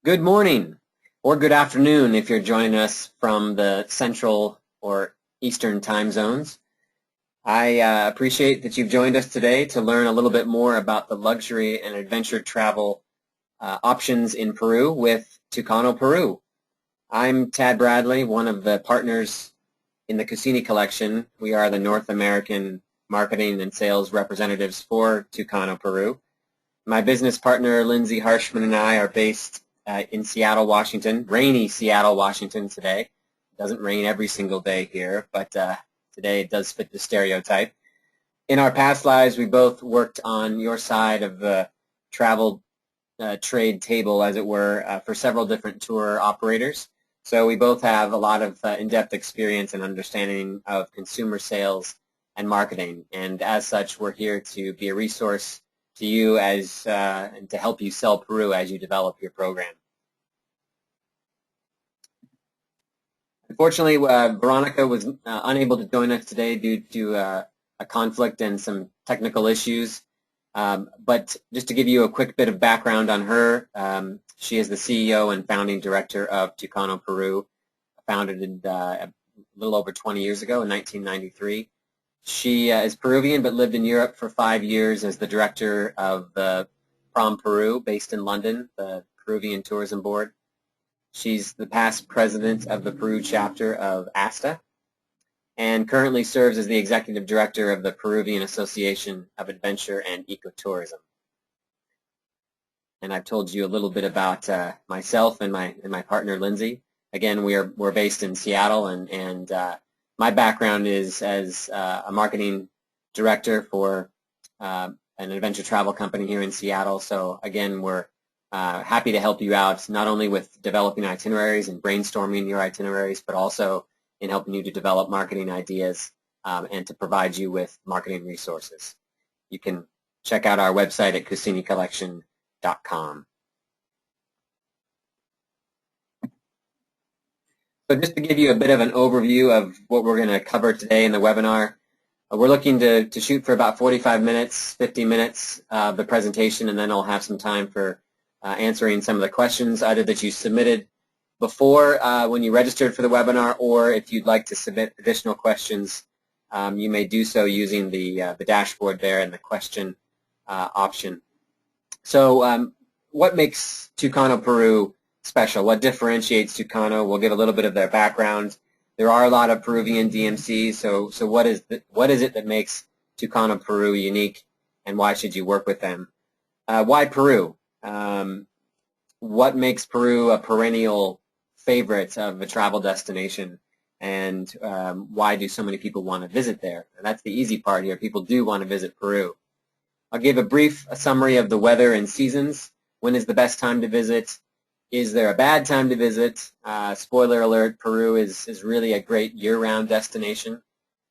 Good morning or good afternoon if you're joining us from the central or eastern time zones. I appreciate that you've joined us today to learn a little bit more about the luxury and adventure travel options in Peru with Tucano Peru. I'm Tad Bradley, one of the partners in the Cassini collection. We are the North American marketing and sales representatives for Tucano Peru. My business partner, Lindsay Harshman, and I are based in Seattle, Washington, rainy Seattle, Washington today. It doesn't rain every single day here, but today it does fit the stereotype. In our past lives, we both worked on your side of the travel trade table, as it were, for several different tour operators. So we both have a lot of in-depth experience and understanding of consumer sales and marketing. And as such, we're here to be a resource to you as and to help you sell Peru as you develop your program. Unfortunately, Veronica was unable to join us today due to a conflict and some technical issues. But just to give you a quick bit of background on her, she is the CEO and founding director of Tucano Peru, founded a little over 20 years ago in 1993. She is Peruvian but lived in Europe for 5 years as the director of the Prom Peru, based in London, the Peruvian Tourism Board. She's the past president of the Peru chapter of ASTA and currently serves as the executive director of the Peruvian Association of Adventure and Ecotourism. And I've told you a little bit about myself and my partner Lindsay. Again, we're based in Seattle, and my background is as a marketing director for an adventure travel company here in Seattle. So again, we're happy to help you out, not only with developing itineraries and brainstorming your itineraries, but also in helping you to develop marketing ideas and to provide you with marketing resources. You can check out our website at cassinicollection.com. So just to give you a bit of an overview of what we're going to cover today in the webinar, we're looking to shoot for about 45 minutes, 50 minutes of the presentation, and then I'll have some time for answering some of the questions either that you submitted before when you registered for the webinar, or if you'd like to submit additional questions, you may do so using the dashboard there and the question option. So what makes Tucano Peru special? What differentiates Tucano? We'll give a little bit of their background. There are a lot of Peruvian DMCs, so what is it that makes Tucano Peru unique, and why should you work with them? Why Peru? What makes Peru a perennial favorite of a travel destination, and why do so many people want to visit there? And that's the easy part here. People do want to visit Peru. I'll give a brief summary of the weather and seasons. When is the best time to visit? Is there a bad time to visit? Spoiler alert, Peru is really a great year-round destination,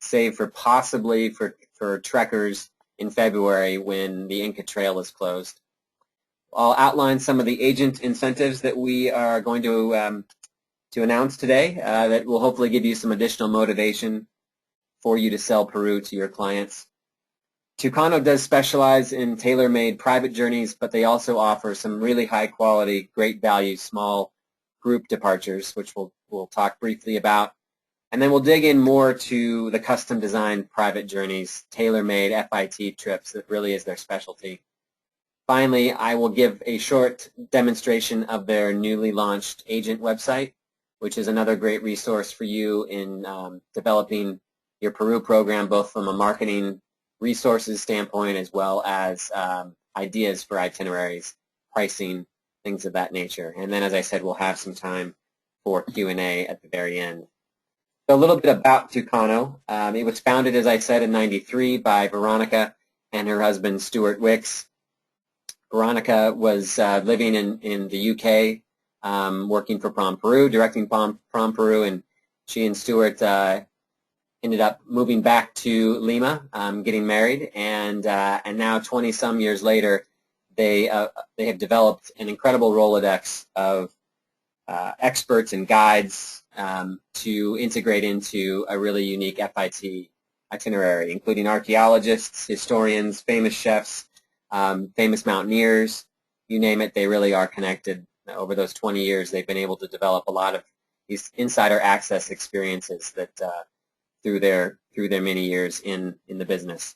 save for possibly for trekkers in February when the Inca Trail is closed. I'll outline some of the agent incentives that we are going to announce today that will hopefully give you some additional motivation for you to sell Peru to your clients. Tucano does specialize in tailor-made private journeys, but they also offer some really high-quality, great value, small group departures, which we'll talk briefly about. And then we'll dig in more to the custom-designed private journeys, tailor-made FIT trips that really is their specialty. Finally, I will give a short demonstration of their newly launched agent website, which is another great resource for you in developing your Peru program, both from a marketing resources standpoint as well as ideas for itineraries, pricing, things of that nature. And then, as I said, we'll have some time for Q&A at the very end. So a little bit about Tucano. It was founded, as I said, in '93 by Veronica and her husband, Stuart Wicks. Veronica was living in the UK, working for Prom Peru, directing Prom Peru, and she and Stuart ended up moving back to Lima, getting married, and now 20-some years later, they have developed an incredible Rolodex of experts and guides to integrate into a really unique FIT itinerary, including archaeologists, historians, famous chefs, famous mountaineers, you name it, they really are connected over those 20 years, they've been able to develop a lot of these insider access experiences that through their many years in the business.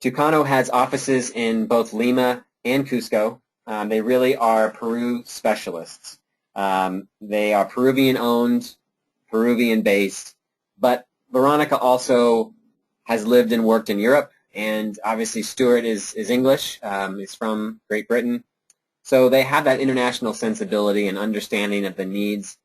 Tucano has offices in both Lima and Cusco. They really are Peru specialists. They are Peruvian-owned, Peruvian-based, but Veronica also has lived and worked in Europe, and obviously Stuart is English. He's from Great Britain. So they have that international sensibility and understanding of the needs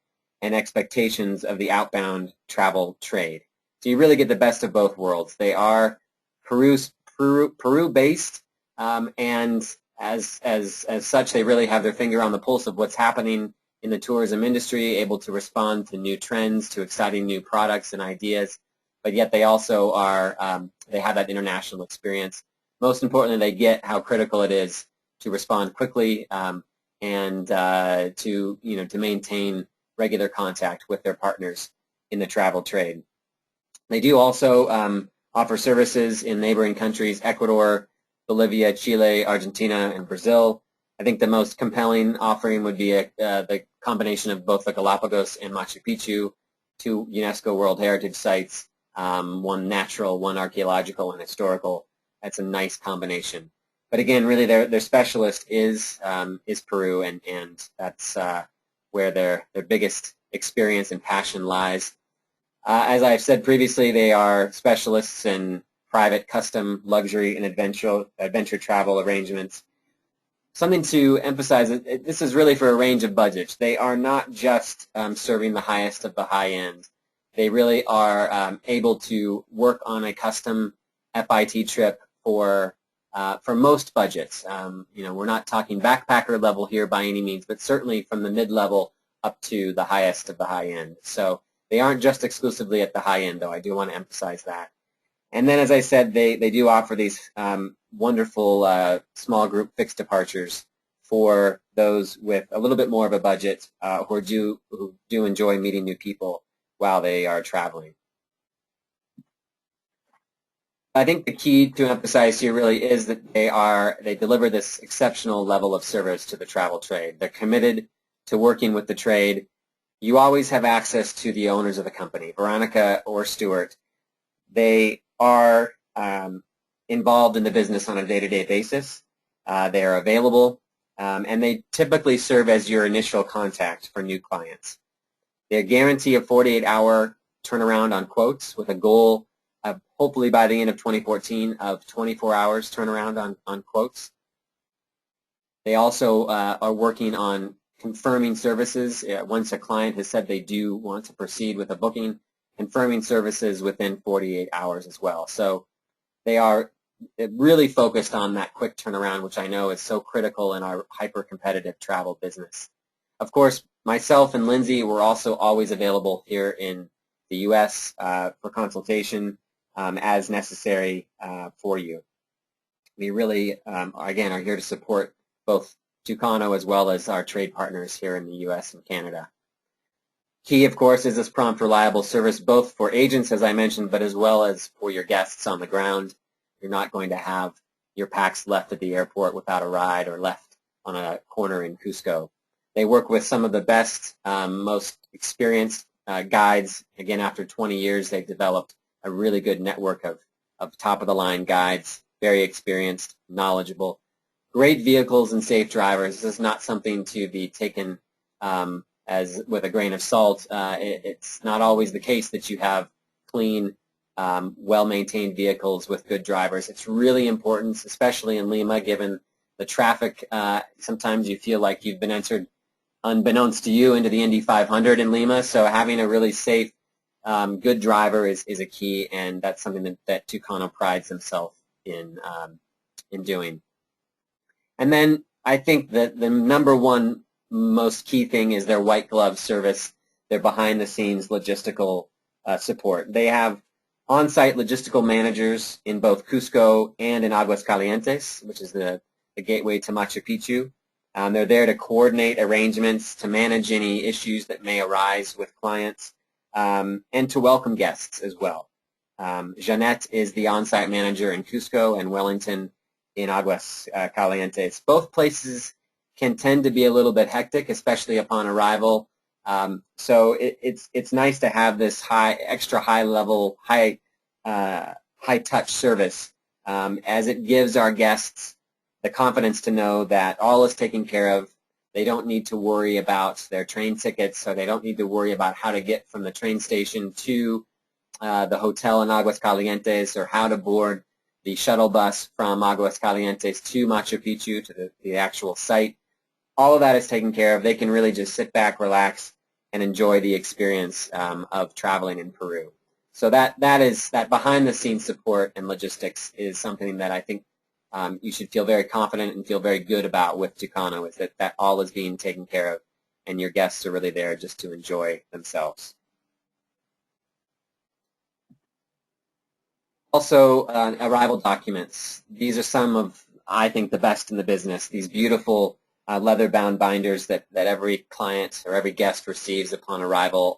and expectations of the outbound travel trade. So you really get the best of both worlds. They are Peru-based, and as such, they really have their finger on the pulse of what's happening in the tourism industry, able to respond to new trends, to exciting new products and ideas. But yet they also are, they have that international experience. Most importantly, they get how critical it is to respond quickly and to maintain regular contact with their partners in the travel trade. They do also offer services in neighboring countries, Ecuador, Bolivia, Chile, Argentina, and Brazil. I think the most compelling offering would be the combination of both the Galapagos and Machu Picchu, two UNESCO World Heritage Sites, one natural, one archaeological and historical. That's a nice combination. But again, really their specialist is Peru, and that's where their biggest experience and passion lies. As I've said previously, they are specialists in private, custom, luxury, and adventure travel arrangements. Something to emphasize, this is really for a range of budgets. They are not just serving the highest of the high end. They really are able to work on a custom FIT trip for most budgets. We're not talking backpacker level here by any means, but certainly from the mid-level up to the highest of the high end. So they aren't just exclusively at the high end, though. I do want to emphasize that. And then, as I said, they do offer these wonderful small group fixed departures for those with a little bit more of a budget who do enjoy meeting new people while they are traveling. I think the key to emphasize here really is that they deliver this exceptional level of service to the travel trade. They're committed to working with the trade. You always have access to the owners of the company, Veronica or Stuart. They are involved in the business on a day-to-day basis. They are available, and they typically serve as your initial contact for new clients. They guarantee a 48-hour turnaround on quotes with a goal of hopefully by the end of 2014 of 24 hours turnaround on quotes. They also are working on confirming services. Once a client has said they do want to proceed with a booking, confirming services within 48 hours as well. So they are really focused on that quick turnaround, which I know is so critical in our hyper-competitive travel business. Of course, myself and Lindsay were also always available here in the U.S. For consultation as necessary for you. We really, again, are here to support both Tucano as well as our trade partners here in the U.S. and Canada. Key, of course, is this prompt, reliable service, both for agents, as I mentioned, but as well as for your guests on the ground. You're not going to have your packs left at the airport without a ride or left on a corner in Cusco. They work with some of the best, most experienced guides. Again, after 20 years, they've developed a really good network of top-of-the-line guides, very experienced, knowledgeable, great vehicles and safe drivers. This is not something to be taken as with a grain of salt. It's not always the case that you have clean, well-maintained vehicles with good drivers. It's really important, especially in Lima, given the traffic. Sometimes you feel like you've been entered unbeknownst to you into the Indy 500 in Lima, so having a really safe, good driver is a key, and that's something that Tucano prides himself in doing. And then I think that the number one most key thing is their white glove service, their behind-the-scenes logistical support. They have on-site logistical managers in both Cusco and in Aguascalientes, which is the gateway to Machu Picchu. They're there to coordinate arrangements, to manage any issues that may arise with clients, and to welcome guests as well. Jeanette is the on-site manager in Cusco, and Wellington in Aguascalientes. Both places can tend to be a little bit hectic, especially upon arrival. So it's nice to have this extra high level, high touch service, as it gives our guests the confidence to know that all is taken care of. They don't need to worry about their train tickets, so they don't need to worry about how to get from the train station to the hotel in Aguascalientes, or how to board the shuttle bus from Aguascalientes to Machu Picchu, to the actual site. All of that is taken care of. They can really just sit back, relax, and enjoy the experience of traveling in Peru. So that behind-the-scenes support and logistics is something that I think you should feel very confident and feel very good about with Tucano, is that all is being taken care of, and your guests are really there just to enjoy themselves. Also, arrival documents. These are some of, I think, the best in the business. These beautiful leather-bound binders that every client or every guest receives upon arrival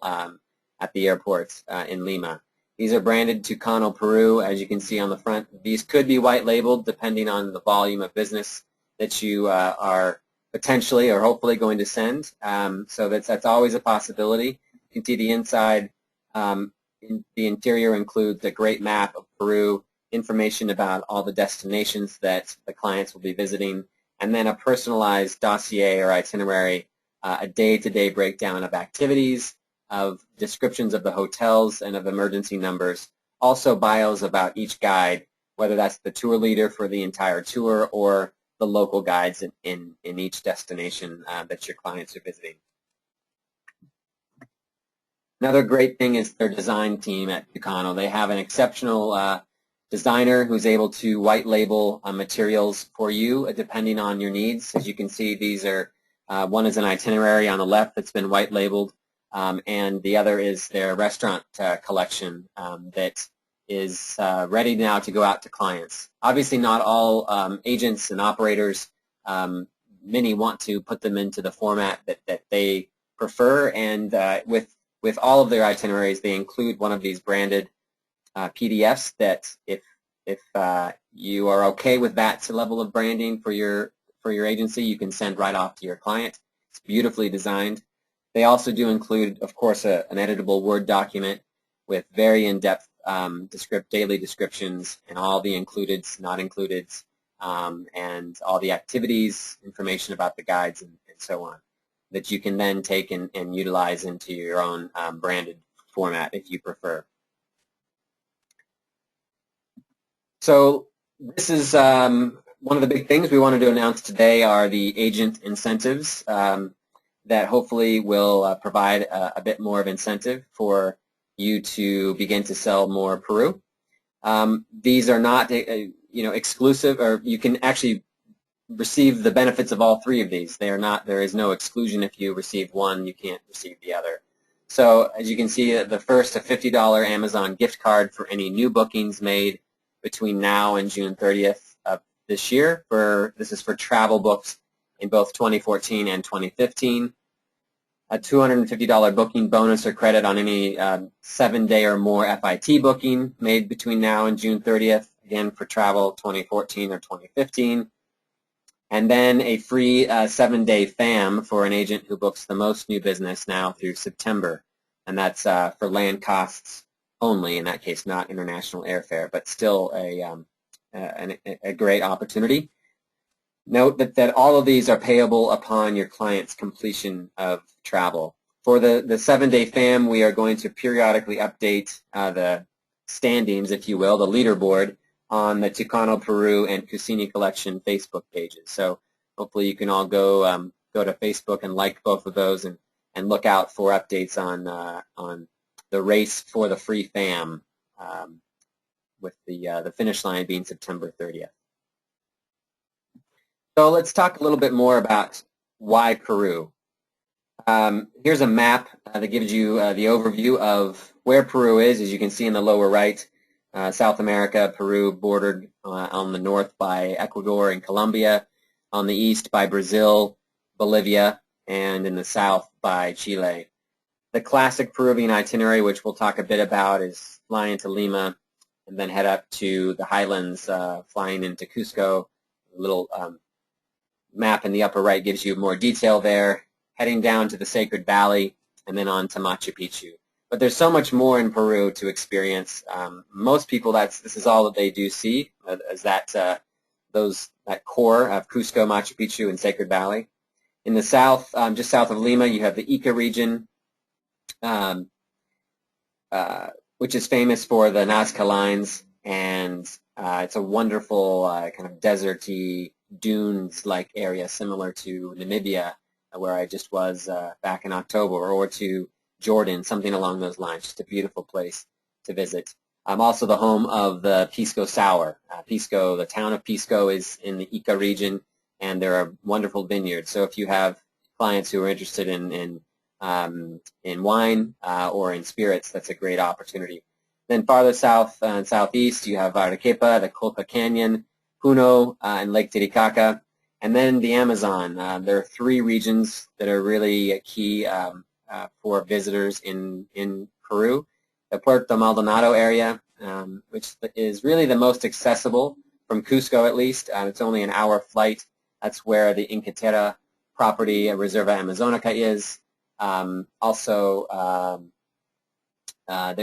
at the airport in Lima. These are branded Tucano Peru, as you can see on the front. These could be white labeled depending on the volume of business that you are potentially or hopefully going to send. So that's always a possibility. You can see the inside. The interior includes a great map of Peru, information about all the destinations that the clients will be visiting, and then a personalized dossier or itinerary, a day-to-day breakdown of activities, of descriptions of the hotels and of emergency numbers, also bios about each guide, whether that's the tour leader for the entire tour or the local guides in each destination that your clients are visiting. Another great thing is their design team at Tucano. They have an exceptional designer who's able to white label materials for you depending on your needs. As you can see, these are, one is an itinerary on the left that's been white labeled, and the other is their restaurant collection that is ready now to go out to clients. Obviously not all agents and operators, many want to put them into the format that they prefer, and with all of their itineraries, they include one of these branded PDFs that if you are okay with that level of branding for your agency, you can send right off to your client. It's beautifully designed. They also do include, of course, an editable Word document with very in-depth daily descriptions and all the includeds, not includeds, and all the activities, information about the guides, and so on, that you can then take and utilize into your own branded format if you prefer. So this is one of the big things we wanted to announce today are the agent incentives that hopefully will provide a bit more of incentive for you to begin to sell more Peru. These are not exclusive, or you can actually receive the benefits of all three of these. They are not, there is no exclusion. If you receive one, you can't receive the other. So as you can see, the first, a $50 Amazon gift card for any new bookings made between now and June 30th of this year. This is for travel books in both 2014 and 2015. A $250 booking bonus or credit on any 7-day or more FIT booking made between now and June 30th, again for travel 2014 or 2015. And then a free 7-day FAM for an agent who books the most new business now through September. And that's for land costs only, in that case, not international airfare, but still a great opportunity. Note that all of these are payable upon your client's completion of travel. For the 7-day FAM, we are going to periodically update the standings, if you will, the leaderboard, on the Tucano Peru and Cucini Collection Facebook pages. So hopefully you can all go to Facebook and like both of those and look out for updates on the race for the free FAM, with the finish line being September 30th. So let's talk a little bit more about why Peru. Here's a map that gives you the overview of where Peru is. As you can see in the lower right, South America, Peru bordered on the north by Ecuador and Colombia, on the east by Brazil, Bolivia, and in the south by Chile. The classic Peruvian itinerary, which we'll talk a bit about, is fly into Lima and then head up to the highlands, flying into Cusco, a little map in the upper right gives you more detail there, heading down to the Sacred Valley and then on to Machu Picchu. But there's so much more in Peru to experience. Most people, this is all that they do see, is that core of Cusco, Machu Picchu, and Sacred Valley. In the south, just south of Lima, you have the Ica region, which is famous for the Nazca lines, and it's a wonderful kind of deserty, dunes-like area similar to Namibia, where I just was back in October, or to Jordan, something along those lines. Just a beautiful place to visit. Also the home of the Pisco Sour. The town of Pisco is in the Ica region, and there are wonderful vineyards. So if you have clients who are interested in wine or in spirits, that's a great opportunity. Then farther south and southeast, you have Arequipa, the Colca Canyon, PUNO, and Lake Titicaca. And then the Amazon. There are 3 regions that are really key for visitors in Peru. The Puerto Maldonado area, which is really the most accessible from Cusco at least. It's only an hour flight. That's where the INKATERRA property, Reserva Amazonica, is. There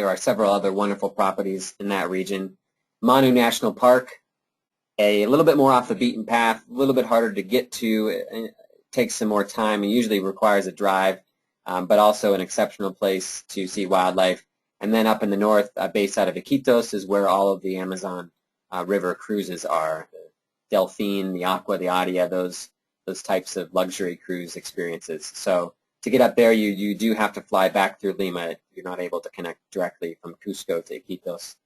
are several other wonderful properties in that region. MACHU National Park, a little bit more off the beaten path, a little bit harder to get to. It takes some more time and usually requires a drive, but also an exceptional place to see wildlife. And then up in the north, based out of Iquitos, is where all of the Amazon River cruises are. The Delphine, the Aqua, the Adia, those types of luxury cruise experiences. So to get up there, you do have to fly back through Lima. You're not able to connect directly from Cusco to Iquitos.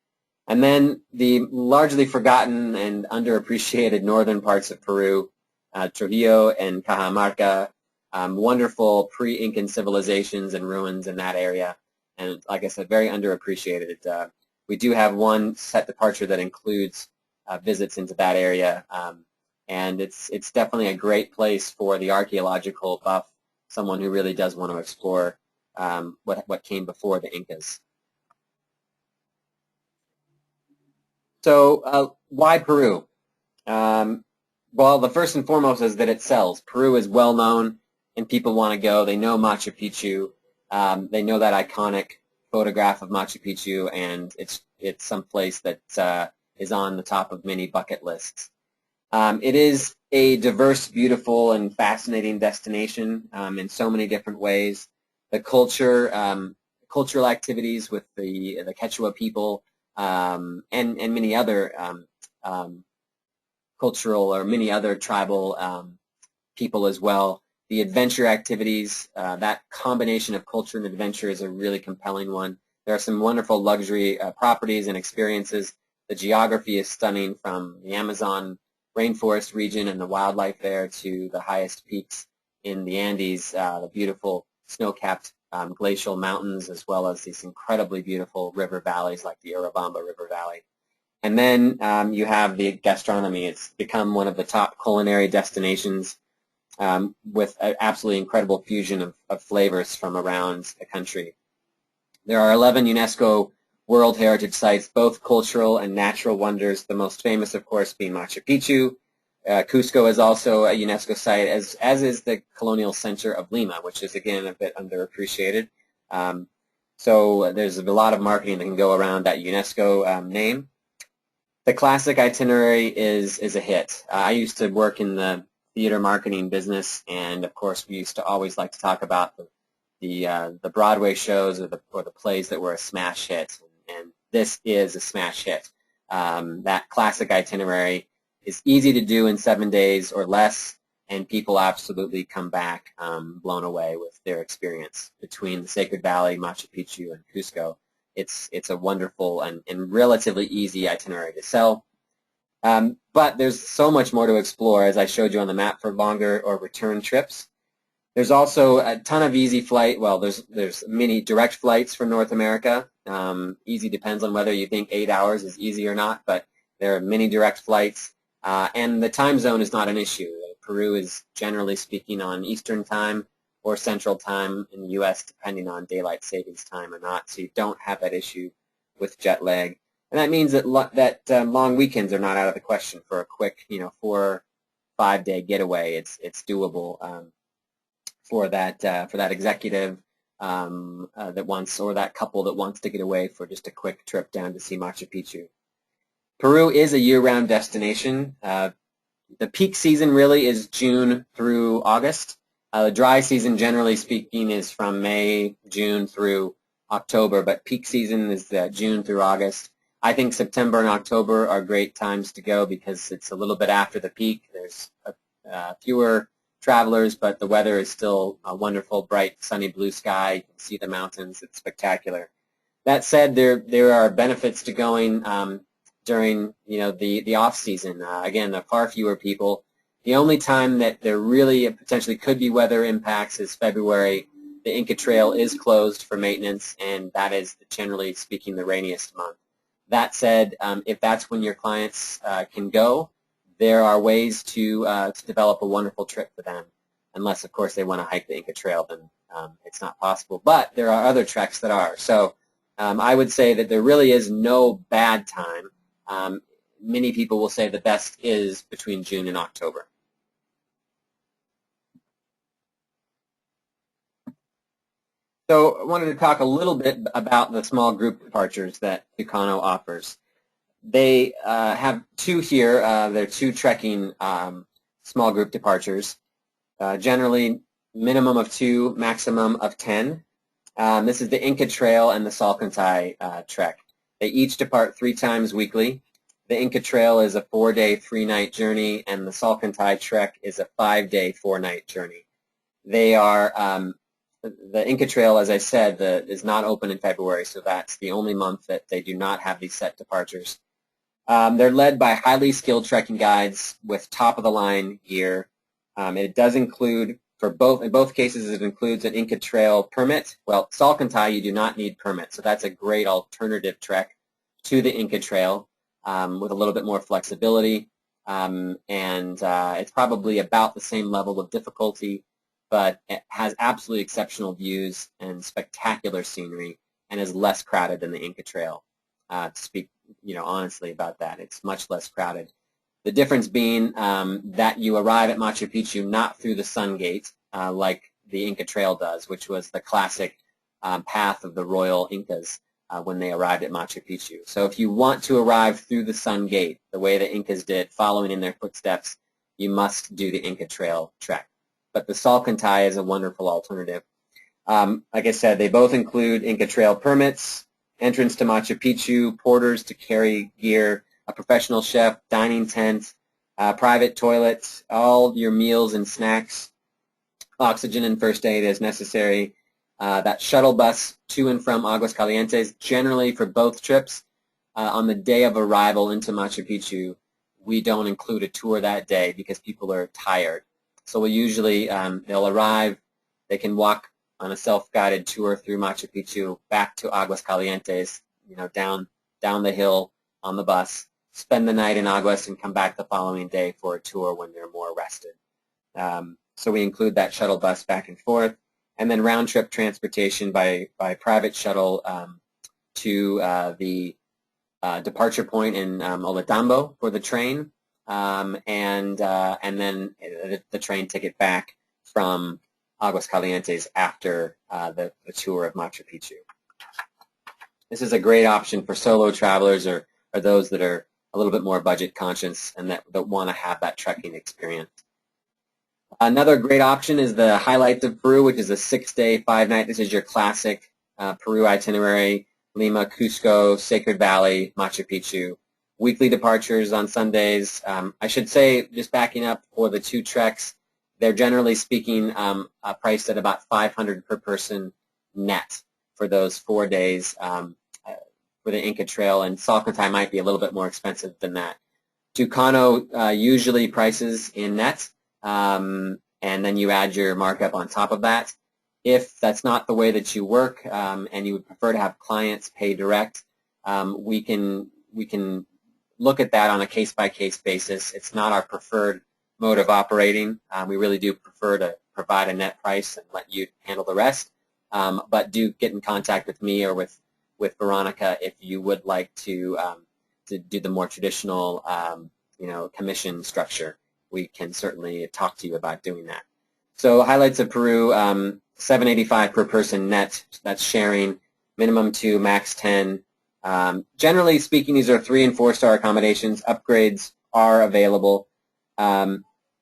And then the largely forgotten and underappreciated northern parts of Peru, Trujillo and Cajamarca, wonderful pre-Incan civilizations and ruins in that area. And like I said, very underappreciated. We do have one set departure that includes visits into that area, and it's definitely a great place for the archaeological buff, someone who really does want to explore what came before the Incas. So why Peru? Well, the first and foremost is that it sells. Peru is well known, and people want to go. They know Machu Picchu. They know that iconic photograph of Machu Picchu, and it's some place that is on the top of many bucket lists. It is a diverse, beautiful, and fascinating destination in so many different ways. The cultural activities with the Quechua people, and many other cultural or many other tribal people as well. The adventure activities, that combination of culture and adventure is a really compelling one. There are some wonderful luxury properties and experiences. The geography is stunning, from the Amazon rainforest region and the wildlife there to the highest peaks in the Andes, the beautiful snow-capped glacial mountains, as well as these incredibly beautiful river valleys like the Urubamba River Valley. And then you have the gastronomy. It's become one of the top culinary destinations with an absolutely incredible fusion of flavors from around the country. There are 11 UNESCO World Heritage Sites, both cultural and natural wonders, the most famous, of course, being Machu Picchu. Cusco is also a UNESCO site, as is the colonial center of Lima, which is, again, a bit underappreciated. So there's a lot of marketing that can go around that UNESCO name. The classic itinerary is a hit. I used to work in the theater marketing business, and of course we used to always like to talk about the Broadway shows or the plays that were a smash hit, and this is a smash hit. That classic itinerary is easy to do in 7 days or less, and people absolutely come back blown away with their experience between the Sacred Valley, Machu Picchu, and Cusco. It's a wonderful and relatively easy itinerary to sell. But there's so much more to explore, as I showed you on the map, for longer or return trips. There's also a ton of easy flight. Well, there's many direct flights from North America. Easy depends on whether you think 8 hours is easy or not, but there are many direct flights. And the time zone is not an issue. Peru is, generally speaking, on Eastern time or Central time in the U.S., depending on daylight savings time or not, so you don't have that issue with jet lag. And that means that long weekends are not out of the question for a quick, 4 or 5-day getaway. It's doable for that executive that wants, or that couple that wants to get away for just a quick trip down to see Machu Picchu. Peru is a year-round destination. The peak season really is June through August. The dry season, generally speaking, is from May, June through October, but peak season is June through August. I think September and October are great times to go because it's a little bit after the peak. There's fewer travelers, but the weather is still a wonderful, bright, sunny blue sky. You can see the mountains. It's spectacular. That said, there are benefits to going during the off season. Again, there are far fewer people. The only time that there really potentially could be weather impacts is February. The Inca Trail is closed for maintenance, and that is, generally speaking, the rainiest month. That said, if that's when your clients can go, there are ways to develop a wonderful trip for them. Unless, of course, they want to hike the Inca Trail, then it's not possible. But there are other treks that are. So I would say that there really is no bad time. Many people will say the best is between June and October. So I wanted to talk a little bit about the small group departures that Tucano offers. They have two here. They're two trekking small group departures. Generally, minimum of 2, maximum of 10. This is the Inca Trail and the Salcantay trek. They each depart 3 times weekly. The Inca Trail is a 4-day, 3-night journey, and the Salcantay trek is a 5-day, 4-night journey. They are the Inca Trail, as I said, is not open in February, so that's the only month that they do not have these set departures. They're led by highly skilled trekking guides with top-of-the-line gear. It does include, in both cases, it includes an Inca Trail permit. Well, Salcantay, you do not need permit, so that's a great alternative trek to the Inca Trail with a little bit more flexibility. And it's probably about the same level of difficulty, but it has absolutely exceptional views and spectacular scenery and is less crowded than the Inca Trail. To speak honestly about that, it's much less crowded. The difference being that you arrive at Machu Picchu not through the Sun Gate like the Inca Trail does, which was the classic path of the royal Incas when they arrived at Machu Picchu. So if you want to arrive through the Sun Gate, the way the Incas did, following in their footsteps, you must do the Inca Trail trek. But the Salcantay is a wonderful alternative. Like I said, they both include Inca Trail permits, entrance to Machu Picchu, porters to carry gear, a professional chef, dining tent, private toilet, all your meals and snacks, oxygen and first aid as necessary. That shuttle bus to and from Aguascalientes, generally for both trips, on the day of arrival into Machu Picchu, we don't include a tour that day because people are tired. So we usually, they'll arrive, they can walk on a self-guided tour through Machu Picchu back to Aguascalientes, down the hill on the bus, spend the night in Aguas, and come back the following day for a tour when they're more rested. So we include that shuttle bus back and forth, and then round-trip transportation by private shuttle to the departure point in Olatambo for the train, and then the train ticket back from Aguascalientes after the tour of Machu Picchu. This is a great option for solo travelers or those that are a little bit more budget conscious and that want to have that trekking experience. Another great option is the Highlights of Peru, which is a 6-day, 5-night. This is your classic Peru itinerary: Lima, Cusco, Sacred Valley, Machu Picchu. Weekly departures on Sundays. I should say, just backing up, for the 2 treks, they're generally speaking priced at about $500 per person net for those 4 days for the Inca Trail, and Salcantay might be a little bit more expensive than that. Tucano usually prices in net, and then you add your markup on top of that. If that's not the way that you work and you would prefer to have clients pay direct, we can look at that on a case-by-case basis. It's not our preferred mode of operating. We really do prefer to provide a net price and let you handle the rest. But do get in contact with me or with Veronica if you would like to do the more traditional commission structure. we can certainly talk to you about doing that. So highlights of Peru, $7.85 per person net, that's sharing, minimum 2, max 10. Generally speaking, these are 3- and 4-star accommodations. Upgrades are available.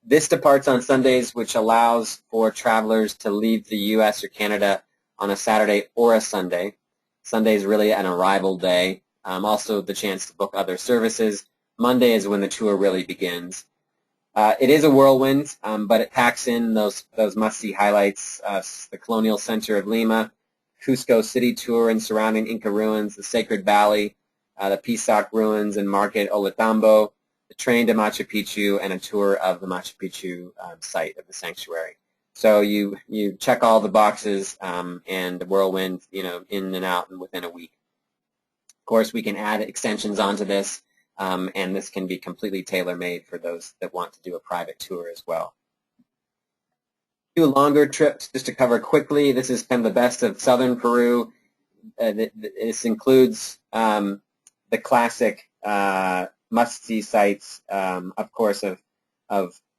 This departs on Sundays, which allows for travelers to leave the U.S. or Canada on a Saturday or a Sunday. Sunday is really an arrival day. Also the chance to book other services. Monday is when the tour really begins. It is a whirlwind, but it packs in those must-see highlights, the Colonial Center of Lima, Cusco City Tour and surrounding Inca ruins, the Sacred Valley, the PICCHU ruins and Market Olatambo, the train to Machu Picchu, and a tour of the Machu Picchu site of the sanctuary. So you check all the boxes, and the whirlwind, in and out and within a week. Of course, we can add extensions onto this, and this can be completely tailor-made for those that want to do a private tour as well. Two longer trips, just to cover quickly. This is kind of the best of southern Peru. This includes the classic must-see sites, of course, of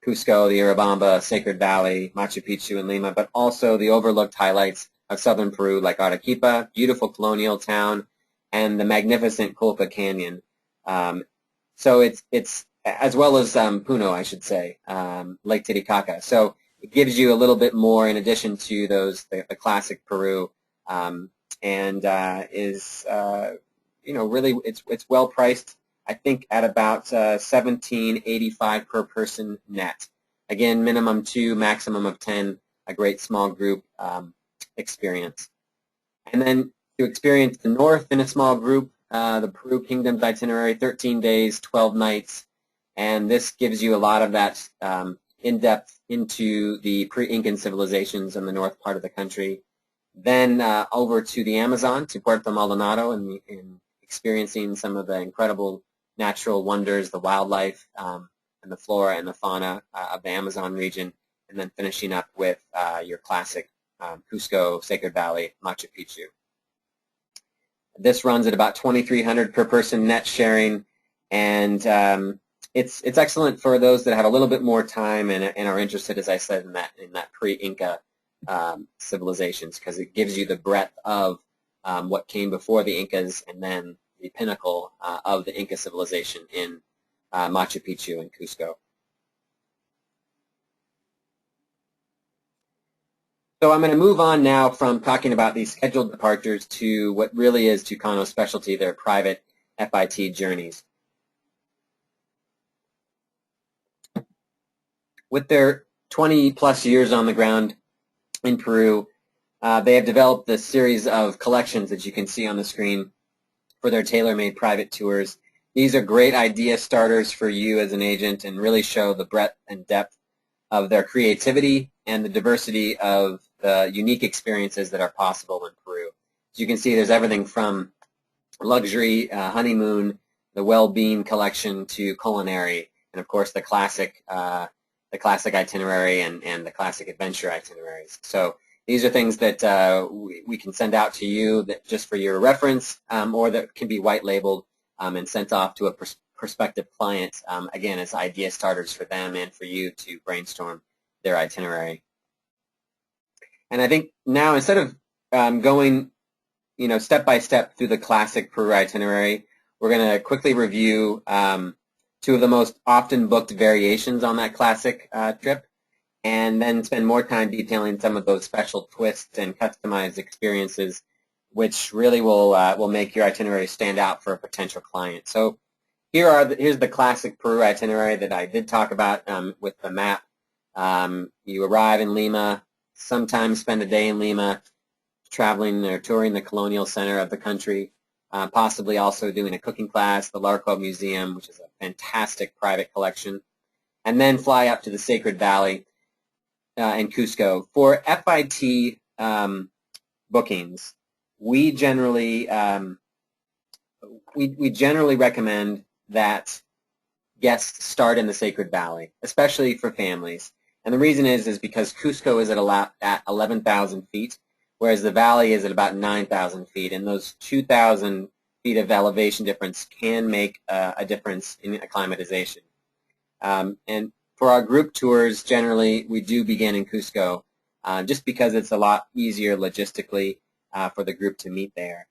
Cusco, the Urubamba, Sacred Valley, Machu Picchu, and Lima, but also the overlooked highlights of southern Peru, like Arequipa, beautiful colonial town, and the magnificent Colca Canyon. So it's as well as PUNO, I should say, Lake Titicaca. So it gives you a little bit more in addition to those the classic Peru, and is really it's well priced. I think at about $17.85 per person net. Again, minimum 2, maximum of 10. A great small group experience. And then to experience the north in a small group, the Peru Kingdom's itinerary, 13 days, 12 nights, and this gives you a lot of that in-depth into the pre-Incan civilizations in the north part of the country. Then over to the Amazon, to Puerto Maldonado, and experiencing some of the incredible natural wonders, the wildlife, and the flora and the fauna of the Amazon region, and then finishing up with your classic Cusco, Sacred Valley, Machu Picchu. This runs at about $2,300 per person net sharing, and it's excellent for those that have a little bit more time and are interested, as I said, in that pre-Inca civilizations, because it gives you the breadth of what came before the Incas, and then the pinnacle of the Inca civilization in Machu Picchu and Cusco. So I'm going to move on now from talking about these scheduled departures to what really is Tucano's specialty, their private FIT journeys. With their 20-plus years on the ground in Peru, they have developed this series of collections that you can see on the screen for their tailor-made private tours. These are great idea starters for you as an agent and really show the breadth and depth of their creativity and the diversity of the unique experiences that are possible in Peru. As you can see, there's everything from luxury, honeymoon, the well-being collection, to culinary, and of course the classic itinerary and the classic adventure itineraries. So these are things that we can send out to you that just for your reference, or that can be white labeled and sent off to a prospective client, again, as idea starters for them and for you to brainstorm their itinerary. And I think now, instead of going step by step through the classic Peru itinerary, we're going to quickly review 2 of the most often booked variations on that classic trip, and then spend more time detailing some of those special twists and customized experiences, which really will make your itinerary stand out for a potential client. So here's the classic Peru itinerary that I did talk about with the map. You arrive in Lima, sometimes spend a day in Lima, traveling or touring the colonial center of the country, possibly also doing a cooking class, the Larco Museum, which is a fantastic private collection, and then fly up to the Sacred Valley in Cusco. For FIT bookings, we generally recommend that guests start in the Sacred Valley, especially for families. And the reason is because Cusco is at 11,000 feet, whereas the valley is at about 9,000 feet, and those 2,000 feet of elevation difference can make a difference in acclimatization. And For our group tours, generally, we do begin in Cusco, just because it's a lot easier logistically for the group to meet there.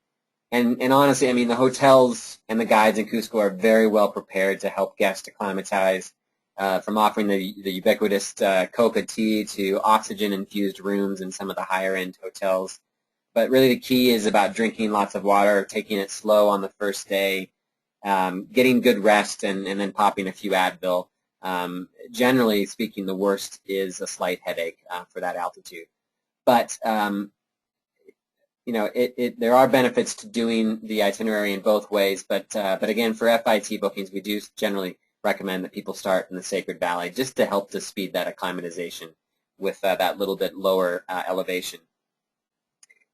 And honestly, I mean, the hotels and the guides in Cusco are very well prepared to help guests acclimatize, from offering the ubiquitous coca tea to oxygen-infused rooms in some of the higher-end hotels. But really the key is about drinking lots of water, taking it slow on the first day, getting good rest, and then popping a few Advil. Generally speaking, the worst is a slight headache for that altitude. But you know, there are benefits to doing the itinerary in both ways. But again, for FIT bookings, we do generally recommend that people start in the Sacred Valley just to help to speed that acclimatization with that little bit lower elevation.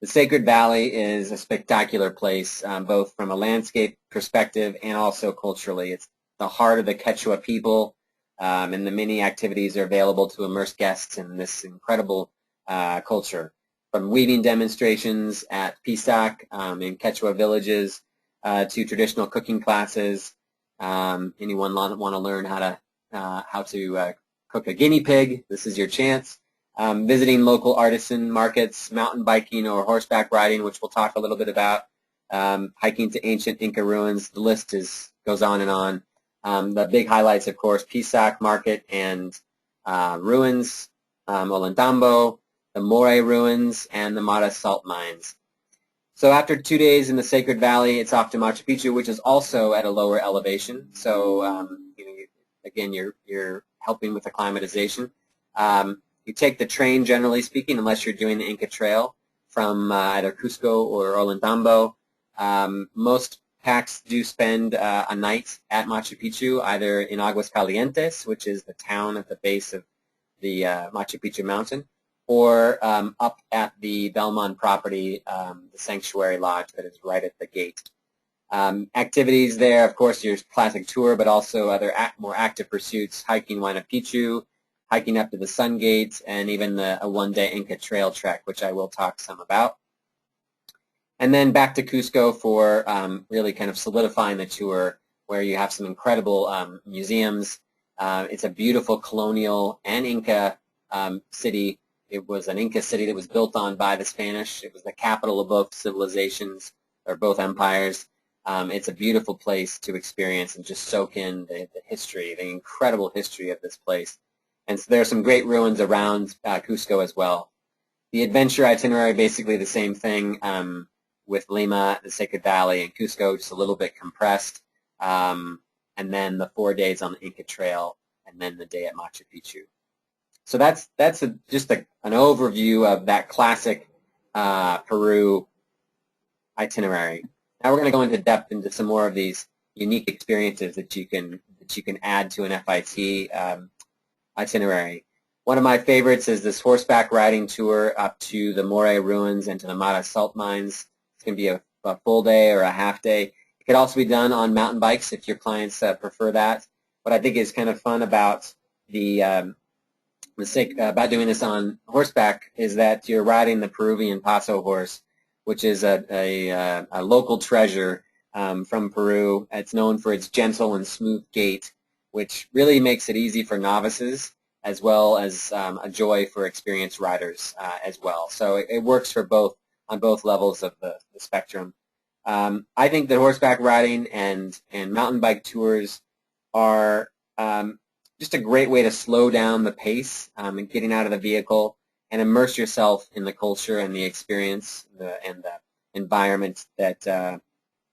The Sacred Valley is a spectacular place, both from a landscape perspective and also culturally. It's the heart of the Quechua people, and the many activities are available to immerse guests in this incredible culture. From weaving demonstrations at PICCHU in Quechua villages to traditional cooking classes. Anyone want to learn how to cook a guinea pig? This is your chance. Visiting local artisan markets, mountain biking or horseback riding, which we'll talk a little bit about, hiking to ancient Inca ruins. The list goes on and on. The big highlights, of course, PICCHU market and ruins, Ollantaytambo, the Moray ruins, and the Mara salt mines. So after 2 days in the Sacred Valley, it's off to Machu Picchu, which is also at a lower elevation. So you know, again, you're helping with acclimatization. You take the train, generally speaking, unless you're doing the Inca Trail from either Cusco or Ollantaytambo. Most packs do spend a night at Machu Picchu, either in Aguascalientes, which is the town at the base of the Machu Picchu mountain, or up at the Belmont property, the sanctuary lodge that is right at the gate. Activities there, of course, your classic tour, but also other more active pursuits, hiking Huayna Picchu, hiking up to the Sun Gate, and even a one-day Inca Trail trek, which I will talk some about. And then back to Cusco for really kind of solidifying the tour, where you have some incredible museums. It's a beautiful colonial and Inca city. It was an Inca city that was built on by the Spanish. It was the capital of both civilizations, or both empires. It's a beautiful place to experience and just soak in the history, the incredible history of this place. And so there are some great ruins around Cusco as well. The adventure itinerary, basically the same thing, with Lima, the Sacred Valley, and Cusco, just a little bit compressed. And then the 4 days on the Inca Trail, and then the day at Machu Picchu. So that's just an overview of that classic Peru itinerary. Now we're going to go into depth into some more of these unique experiences that you can add to an FIT itinerary. One of my favorites is this horseback riding tour up to the Moray ruins and to the Mara salt mines. It's going to be a full day or a half day. It could also be done on mountain bikes if your clients prefer that. What I think is kind of fun about about doing this on horseback is that you're riding the Peruvian Paso horse, which is a local treasure from Peru. It's known for its gentle and smooth gait, which really makes it easy for novices, as well as a joy for experienced riders as well. So it works for both, on both levels of the spectrum. I think that horseback riding and mountain bike tours are just a great way to slow down the pace and getting out of the vehicle and immerse yourself in the culture and the experience and the environment that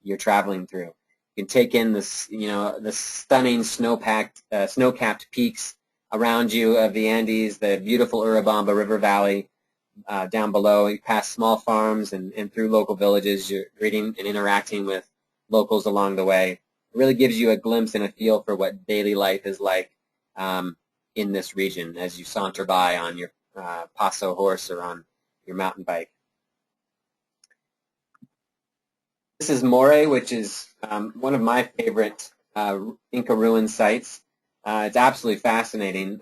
you're traveling through. You can take in this, the stunning snow-capped peaks around you of the Andes, the beautiful Urubamba River Valley down below. You pass small farms and through local villages. You're reading and interacting with locals along the way. It really gives you a glimpse and a feel for what daily life is like in this region as you saunter by on your Paso horse or on your mountain bike. This is Moray, which is one of my favorite Inca ruin sites. It's absolutely fascinating,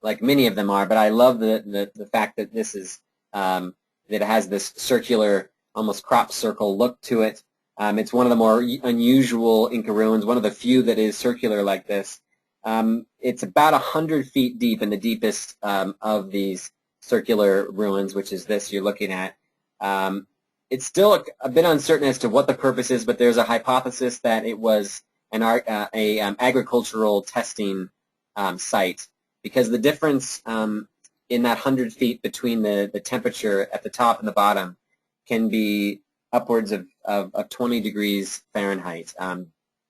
like many of them are, but I love the fact that this is that it has this circular, almost crop circle look to it. It's one of the more unusual Inca ruins, one of the few that is circular like this. It's about 100 feet deep in the deepest of these circular ruins, which is this you're looking at. It's still a bit uncertain as to what the purpose is, but there's a hypothesis that it was an agricultural testing site, because the difference in that 100 feet between the temperature at the top and the bottom can be upwards of 20 degrees Fahrenheit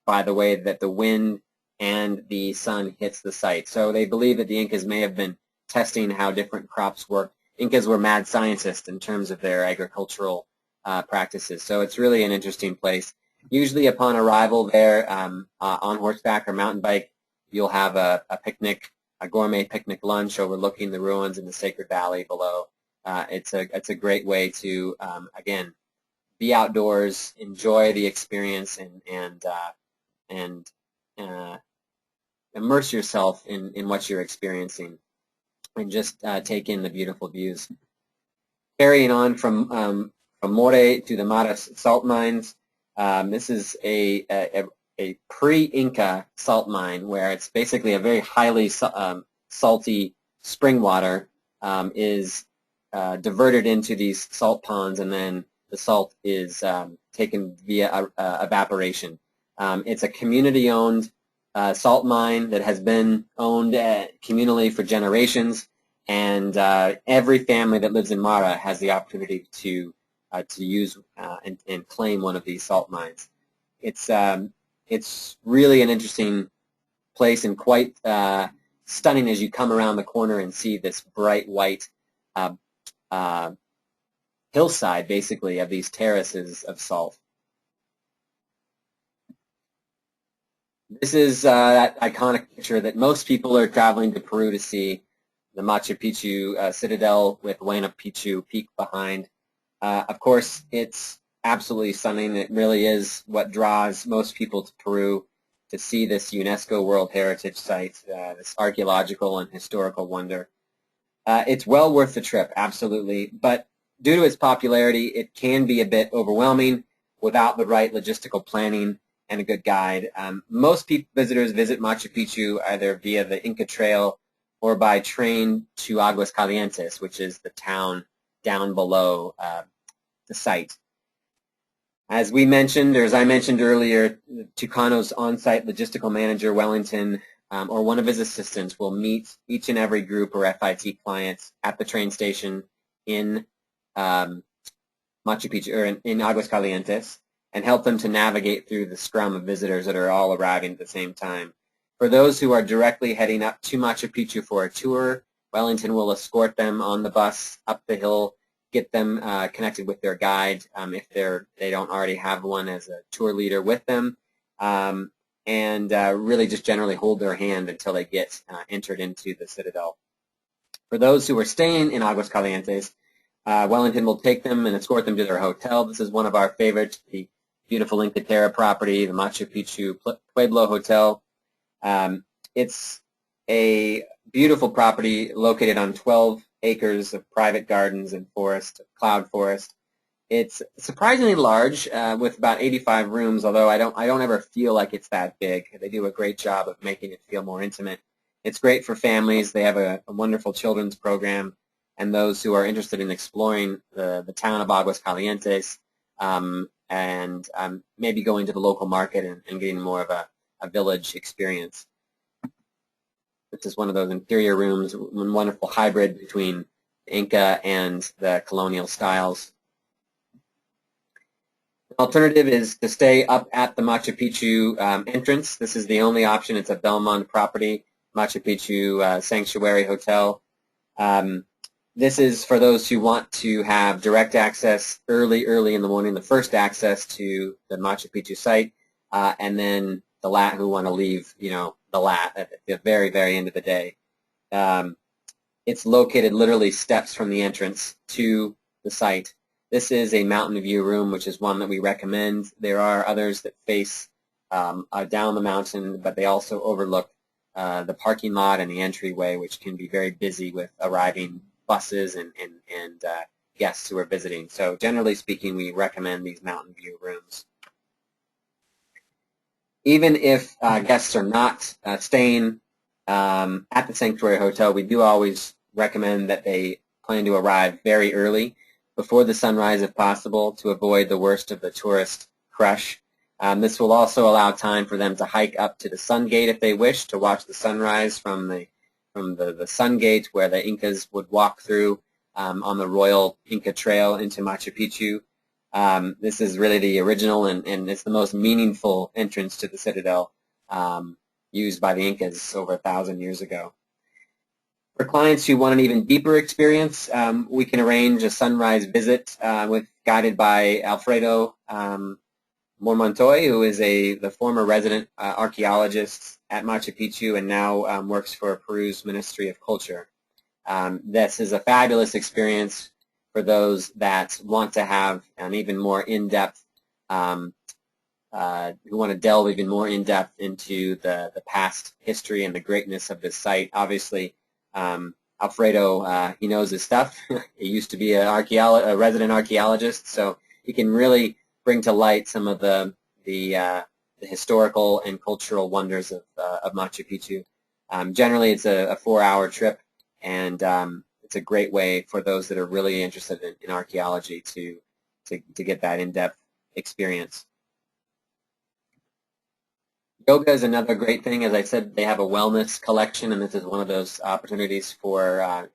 by the way that the wind and the sun hits the site. So they believe that the Incas may have been testing how different crops work. Incas were mad scientists in terms of their agricultural practices. So it's really an interesting place. Usually upon arrival there on horseback or mountain bike, you'll have a picnic, a gourmet picnic lunch overlooking the ruins in the Sacred Valley below. It's a great way to, again, be outdoors, enjoy the experience, and immerse yourself in what you're experiencing, and just take in the beautiful views. Carrying on from More to the Mara salt mines, this is a pre-Inca salt mine where it's basically a very highly salty spring water is diverted into these salt ponds, and then the salt is taken via evaporation. It's a community-owned salt mine that has been owned communally for generations, and every family that lives in Mara has the opportunity to use and claim one of these salt mines. It's really an interesting place and quite stunning as you come around the corner and see this bright white hillside, basically, of these terraces of salt. This is that iconic picture that most people are traveling to Peru to see, the Machu Picchu citadel with Huayna Picchu Peak behind. Of course, it's absolutely stunning. It really is what draws most people to Peru, to see this UNESCO World Heritage Site, this archaeological and historical wonder. It's well worth the trip, absolutely, but due to its popularity, it can be a bit overwhelming without the right logistical planning and a good guide. Most visitors visit Machu Picchu either via the Inca Trail or by train to Aguas Calientes, which is the town down below the site. As we mentioned, or as I mentioned earlier, Tucano's on-site logistical manager, Wellington, or one of his assistants will meet each and every group or FIT clients at the train station in Machu Picchu, or in Aguas Calientes, and help them to navigate through the scrum of visitors that are all arriving at the same time. For those who are directly heading up to Machu Picchu for a tour, Wellington will escort them on the bus up the hill, get them connected with their guide if they don't already have one as a tour leader with them, and really just generally hold their hand until they get entered into the citadel. For those who are staying in Aguas Calientes, Wellington will take them and escort them to their hotel. This is one of our favorites, the beautiful INKATERRA property, the Machu Picchu Pueblo Hotel. It's a beautiful property located on 12 acres of private gardens and forest, cloud forest. It's surprisingly large with about 85 rooms, although I don't ever feel like it's that big. They do a great job of making it feel more intimate. It's great for families. They have a wonderful children's program, and those who are interested in exploring the town of Aguas Calientes and maybe going to the local market and getting more of a village experience. This is one of those interior rooms, one wonderful hybrid between the Inca and the colonial styles. The alternative is to stay up at the Machu Picchu entrance. This is the only option. It's a Belmont property, Machu Picchu Sanctuary Hotel. This is for those who want to have direct access early in the morning, the first access to the Machu Picchu site, and then the who want to leave, at the very end of the day. It's located literally steps from the entrance to the site. This is a mountain view room, which is one that we recommend. There are others that face down the mountain, but they also overlook the parking lot and the entryway, which can be very busy with arriving buses and guests who are visiting. So generally speaking, we recommend these mountain view rooms. Even if guests are not staying at the Sanctuary Hotel, we do always recommend that they plan to arrive very early, before the sunrise if possible, to avoid the worst of the tourist crush. This will also allow time for them to hike up to the sun gate if they wish, to watch the sunrise from the sun gate where the Incas would walk through on the royal Inca Trail into Machu Picchu. This is really the original and it's the most meaningful entrance to the citadel used by the Incas over 1,000 years ago. For clients who want an even deeper experience, we can arrange a sunrise visit guided by Alfredo Montoy, who is the former resident archaeologist at Machu Picchu and now works for Peru's Ministry of Culture. This is a fabulous experience for those that want to have an even more in-depth, who want to delve even more in-depth into the past history and the greatness of this site. Obviously, Alfredo, he knows his stuff. He used to be a resident archaeologist, so he can really bring to light some of the historical and cultural wonders of Machu Picchu. Generally, it's a 4-hour trip, and it's a great way for those that are really interested in archaeology to get that in-depth experience. Yoga is another great thing. As I said, they have a wellness collection, and this is one of those opportunities for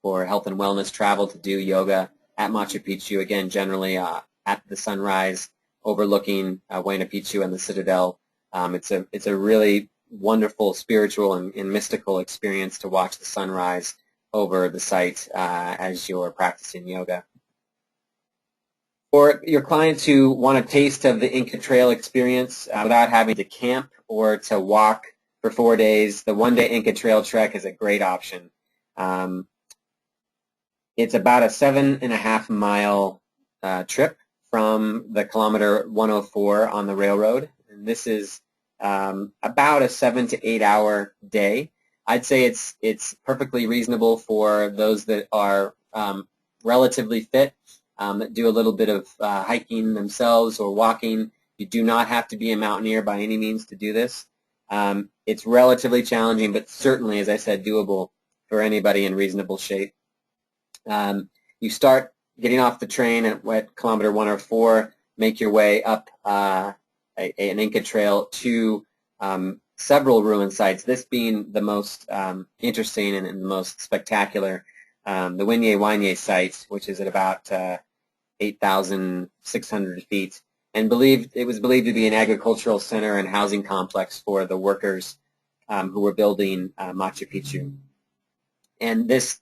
health and wellness travel to do yoga at Machu Picchu. Again, generally at the sunrise, overlooking Huayna Picchu and the Citadel. It's a really wonderful spiritual and mystical experience to watch the sunrise over the site as you're practicing yoga. For your clients who want a taste of the Inca Trail experience without having to camp or to walk for 4 days, the one-day Inca Trail trek is a great option. It's about a 7.5-mile trip from the kilometer 104 on the railroad, and this is about a 7 to 8 hour day. I'd say it's perfectly reasonable for those that are relatively fit, that do a little bit of hiking themselves or walking. You do not have to be a mountaineer by any means to do this. It's relatively challenging, but certainly, as I said, doable for anybody in reasonable shape. You start getting off the train at kilometer 104, make your way up an Inca trail to several ruin sites, this being the most interesting and the most spectacular, the Huayna site, which is at about 8,600 feet, and it was believed to be an agricultural center and housing complex for the workers who were building Machu Picchu. And this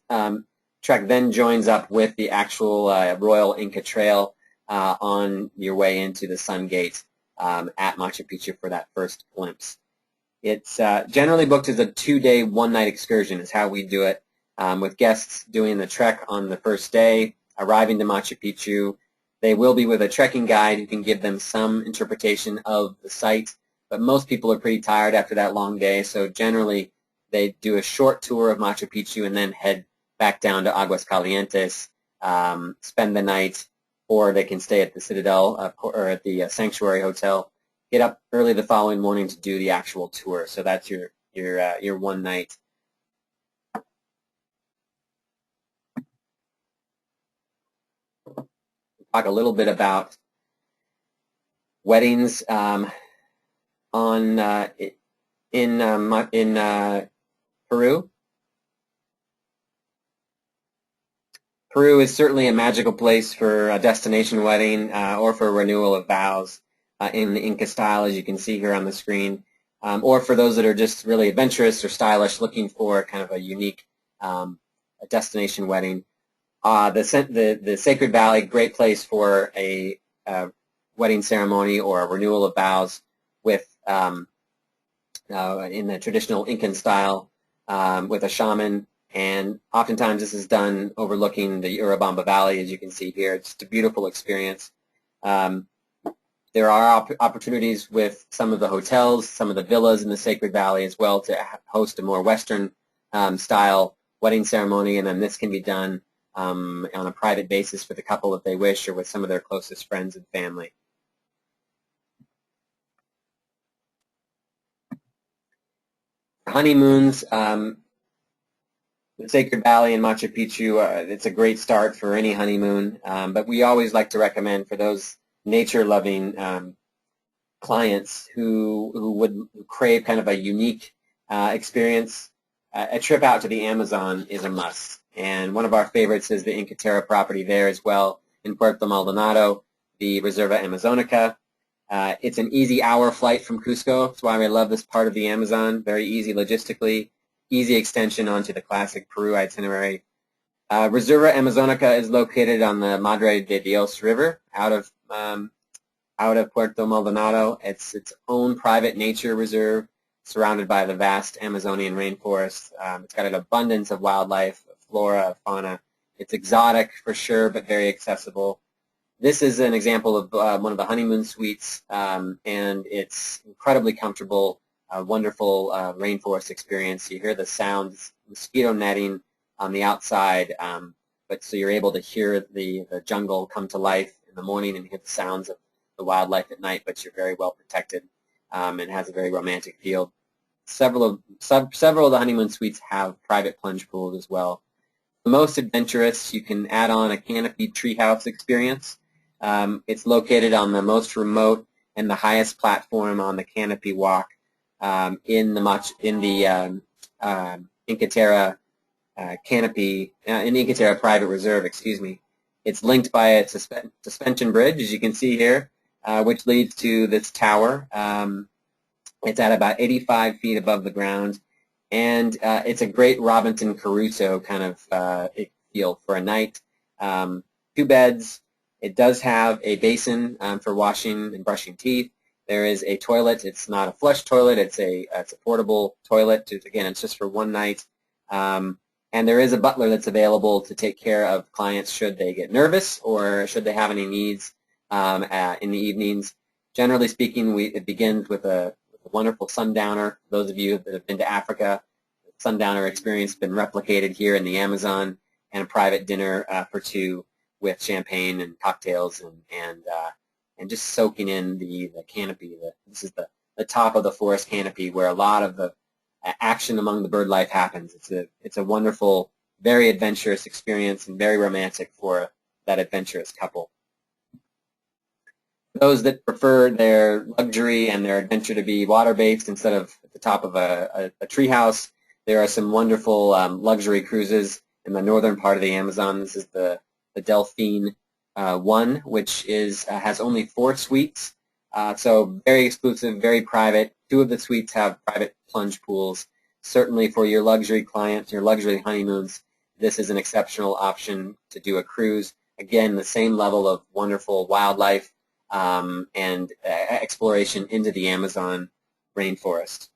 trek then joins up with the actual Royal Inca Trail on your way into the Sun Gate at Machu Picchu for that first glimpse. It's generally booked as a 2-day, 1-night excursion is how we do it, with guests doing the trek on the first day, arriving to Machu Picchu. They will be with a trekking guide who can give them some interpretation of the site, but most people are pretty tired after that long day, so generally they do a short tour of Machu Picchu and then head back down to Aguascalientes, spend the night, or they can stay at the Citadel or at the Sanctuary Hotel, get up early the following morning to do the actual tour. So that's your one night. Talk a little bit about weddings in Peru. Peru is certainly a magical place for a destination wedding or for a renewal of vows in the Inca style, as you can see here on the screen, or for those that are just really adventurous or stylish, looking for kind of a unique a destination wedding. The Sacred Valley, great place for a wedding ceremony or a renewal of vows with in the traditional Incan style with a shaman. And oftentimes this is done overlooking the Urubamba Valley, as you can see here. It's a beautiful experience. There are opportunities with some of the hotels, some of the villas in the Sacred Valley as well to host a more Western style wedding ceremony, and then this can be done on a private basis for the couple if they wish, or with some of their closest friends and family. Honeymoons, the Sacred Valley and Machu Picchu, it's a great start for any honeymoon, but we always like to recommend for those nature-loving clients who would crave kind of a unique experience, a trip out to the Amazon is a must. And one of our favorites is the INKATERRA property there as well in Puerto Maldonado, the Reserva Amazonica. It's an easy hour flight from Cusco. That's why I love this part of the Amazon. Very easy logistically, easy extension onto the classic Peru itinerary. Reserva Amazonica is located on the Madre de Dios River out of Puerto Maldonado. It's its own private nature reserve surrounded by the vast Amazonian rainforest. It's got an abundance of wildlife, flora, fauna. It's exotic for sure, but very accessible. This is an example of one of the honeymoon suites, and it's incredibly comfortable, wonderful rainforest experience. You hear the sounds, mosquito netting on the outside, but so you're able to hear the jungle come to life in the morning and hear the sounds of the wildlife at night, but you're very well protected, and has a very romantic feel. Several of the honeymoon suites have private plunge pools as well. The most adventurous, you can add on a canopied treehouse experience. It's located on the most remote and the highest platform on the canopy walk in the INKATERRA canopy, in the INKATERRA private reserve, excuse me. It's linked by a suspension bridge, as you can see here, which leads to this tower. It's at about 85 feet above the ground, and it's a great Robinson Crusoe kind of feel for a night. 2 beds. It does have a basin for washing and brushing teeth. There is a toilet. It's not a flush toilet. It's a portable toilet. Again, it's just for one night. And there is a butler that's available to take care of clients should they get nervous or should they have any needs in the evenings. Generally speaking, it begins with a wonderful sundowner. Those of you that have been to Africa, the sundowner experience has been replicated here in the Amazon, and a private dinner for 2 with champagne and cocktails and just soaking in the canopy. This is the top of the forest canopy where a lot of the action among the bird life happens. It's a wonderful, very adventurous experience and very romantic for that adventurous couple. Those that prefer their luxury and their adventure to be water-based instead of at the top of a treehouse, there are some wonderful luxury cruises in the northern part of the Amazon. This is the Delphine 1, which has only 4 suites, so very exclusive, very private. 2 of the suites have private plunge pools. Certainly for your luxury clients, your luxury honeymoons, this is an exceptional option to do a cruise. Again, the same level of wonderful wildlife and exploration into the Amazon rainforest.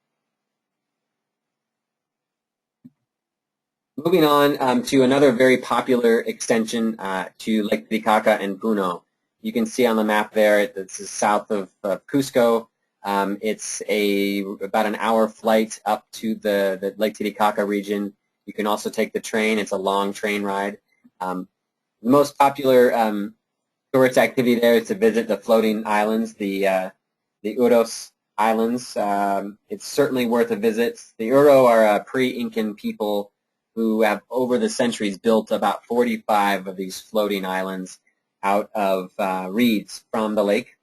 Moving on to another very popular extension to Lake Titicaca and PUNO. You can see on the map there, this is south of Cusco. It's about an hour flight up to the Lake Titicaca region. You can also take the train. It's a long train ride. The most popular tourist activity there is to visit the floating islands, the Uros Islands. It's certainly worth a visit. The Uro are a pre-Incan people who have over the centuries built about 45 of these floating islands out of reeds from the lake.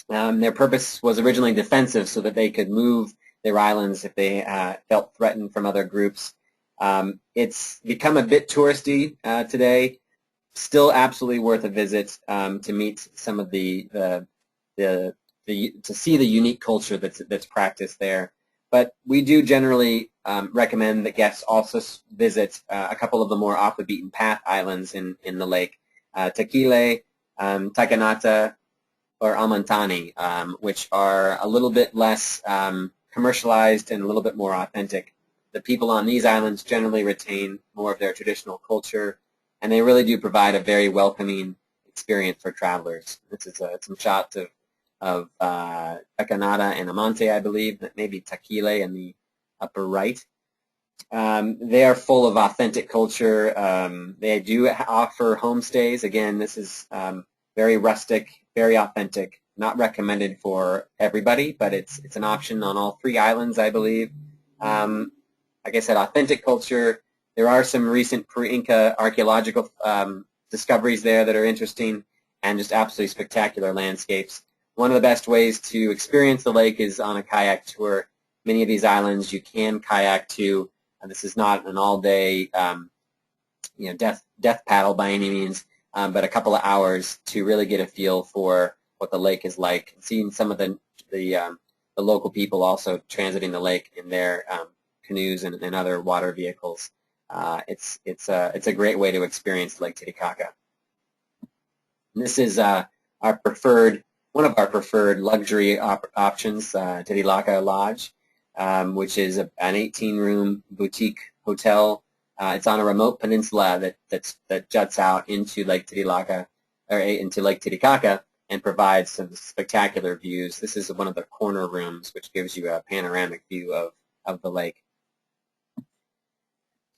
Their purpose was originally defensive so that they could move their islands if they felt threatened from other groups. It's become a bit touristy today. Still absolutely worth a visit to meet some of to see the unique culture that's practiced there. But we do generally recommend that guests also visit a couple of the more off the beaten path islands in the lake, Taquile, Tacanata, or Amantani, which are a little bit less commercialized and a little bit more authentic. The people on these islands generally retain more of their traditional culture, and they really do provide a very welcoming experience for travelers. This is some shots of Tacanata and Amante, I believe, maybe Taquile in the upper right. They are full of authentic culture. They do offer homestays. Again, this is very rustic, very authentic, not recommended for everybody, but it's an option on all 3 islands, I believe. Like I said, authentic culture. There are some recent pre-Inca archaeological discoveries there that are interesting, and just absolutely spectacular landscapes. One of the best ways to experience the lake is on a kayak tour. Many of these islands you can kayak to. This is not an all-day death paddle by any means, but a couple of hours to really get a feel for what the lake is like. Seeing some of the local people also transiting the lake in their canoes and other water vehicles. It's a great way to experience Lake Titicaca. And this is one of our preferred luxury options, Titilaka Lodge, which is an 18-room boutique hotel. It's on a remote peninsula that juts out into Lake Titilaka, or into Lake Titicaca, and provides some spectacular views. This is one of the corner rooms, which gives you a panoramic view of the lake.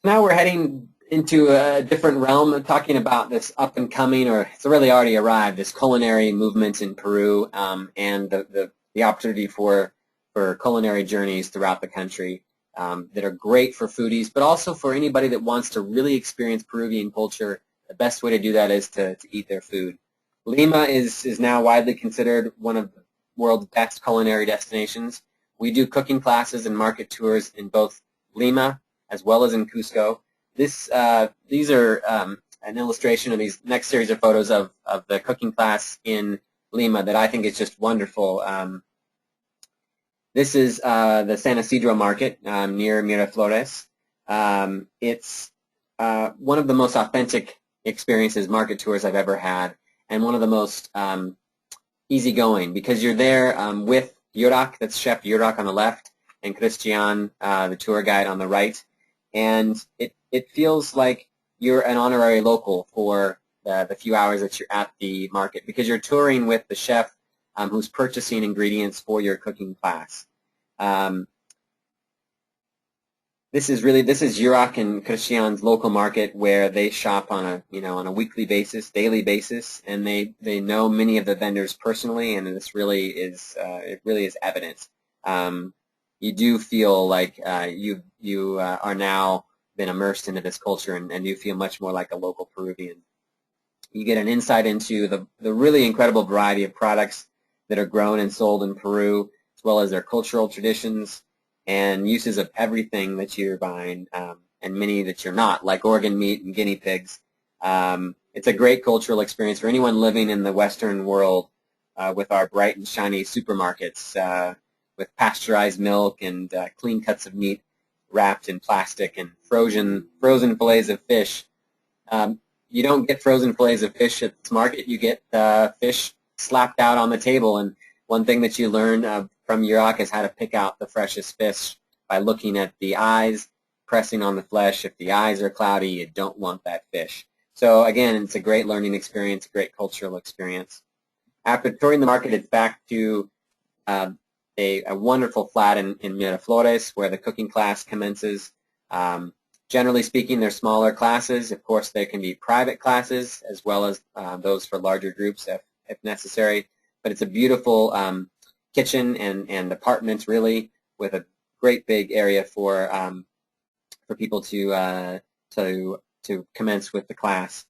Now we're heading into a different realm of talking about this up-and-coming, or it's really already arrived, this culinary movement in Peru, and the opportunity for culinary journeys throughout the country that are great for foodies, but also for anybody that wants to really experience Peruvian culture. The best way to do that is to eat their food. Lima is now widely considered one of the world's best culinary destinations. We do cooking classes and market tours in both Lima as well as in Cusco. These are an illustration of these next series of photos of the cooking class in Lima that I think is just wonderful. This is the San Isidro market near Miraflores. It's one of the most authentic experiences, market tours I've ever had, and one of the most easygoing, because you're there with Yurak, that's Chef Yurak on the left, and Christian, the tour guide, on the right. And it feels like you're an honorary local for the few hours that you're at the market, because you're touring with the chef who's purchasing ingredients for your cooking class. This is Yurak and Christian's local market, where they shop on a weekly basis, daily basis, and they know many of the vendors personally, and this really is it really is evident. You do feel like you are now been immersed into this culture, and you feel much more like a local Peruvian. You get an insight into the really incredible variety of products that are grown and sold in Peru, as well as their cultural traditions and uses of everything that you're buying, and many that you're not, like organ meat and guinea pigs. It's a great cultural experience for anyone living in the Western world with our bright and shiny supermarkets, with pasteurized milk and clean cuts of meat wrapped in plastic, and frozen fillets of fish. You don't get frozen fillets of fish at this market. You get fish slapped out on the table, and one thing that you learn from Yurak is how to pick out the freshest fish by looking at the eyes, pressing on the flesh. If the eyes are cloudy, you don't want that fish. So again, it's a great learning experience, a great cultural experience. After touring the market, it's back to a wonderful flat in Miraflores, where the cooking class commences. Generally speaking, they're smaller classes. Of course, there can be private classes as well as those for larger groups if necessary. But it's a beautiful kitchen and apartments, really, with a great big area for people to commence with the class.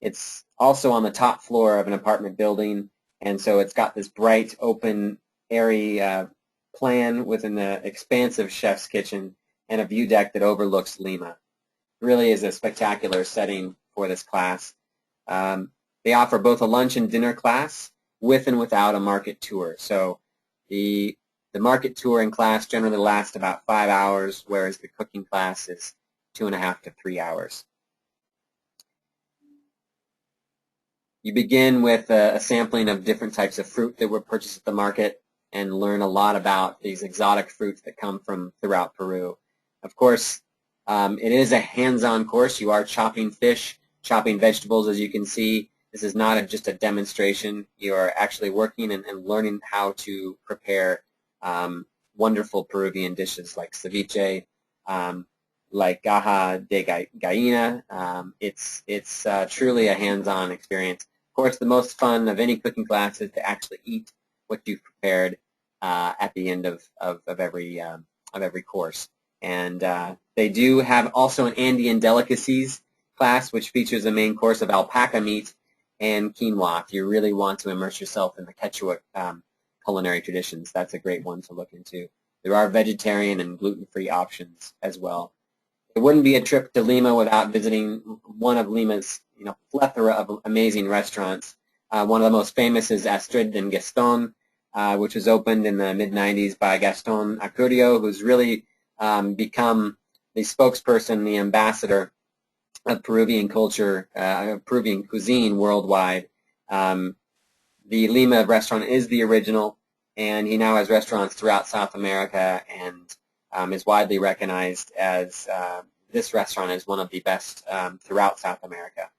It's also on the top floor of an apartment building, and so it's got this bright, open, airy plan with an expansive chef's kitchen and a view deck that overlooks Lima. It really is a spectacular setting for this class. They offer both a lunch and dinner class with and without a market tour. So the market tour and class generally last about 5 hours, whereas the cooking class is 2.5 to 3 hours. You begin with a sampling of different types of fruit that were purchased at the market, and learn a lot about these exotic fruits that come from throughout Peru. Of course, it is a hands-on course. You are chopping fish, chopping vegetables, as you can see. This is not just a demonstration. You are actually working and learning how to prepare wonderful Peruvian dishes like ceviche, like gaja de gallina. It's truly a hands-on experience. Of course, the most fun of any cooking class is to actually eat what you've prepared at the end of every every course. And they do have also an Andean delicacies class, which features a main course of alpaca meat and quinoa. If you really want to immerse yourself in the Quechua culinary traditions, that's a great one to look into. There are vegetarian and gluten-free options as well. It wouldn't be a trip to Lima without visiting one of Lima's plethora of amazing restaurants. One of the most famous is Astrid and Gaston, which was opened in the mid-90s by Gaston Acurio, who's really become the spokesperson, the ambassador of Peruvian culture, Peruvian cuisine worldwide. The Lima restaurant is the original, and he now has restaurants throughout South America and is widely recognized as this restaurant is one of the best throughout South America.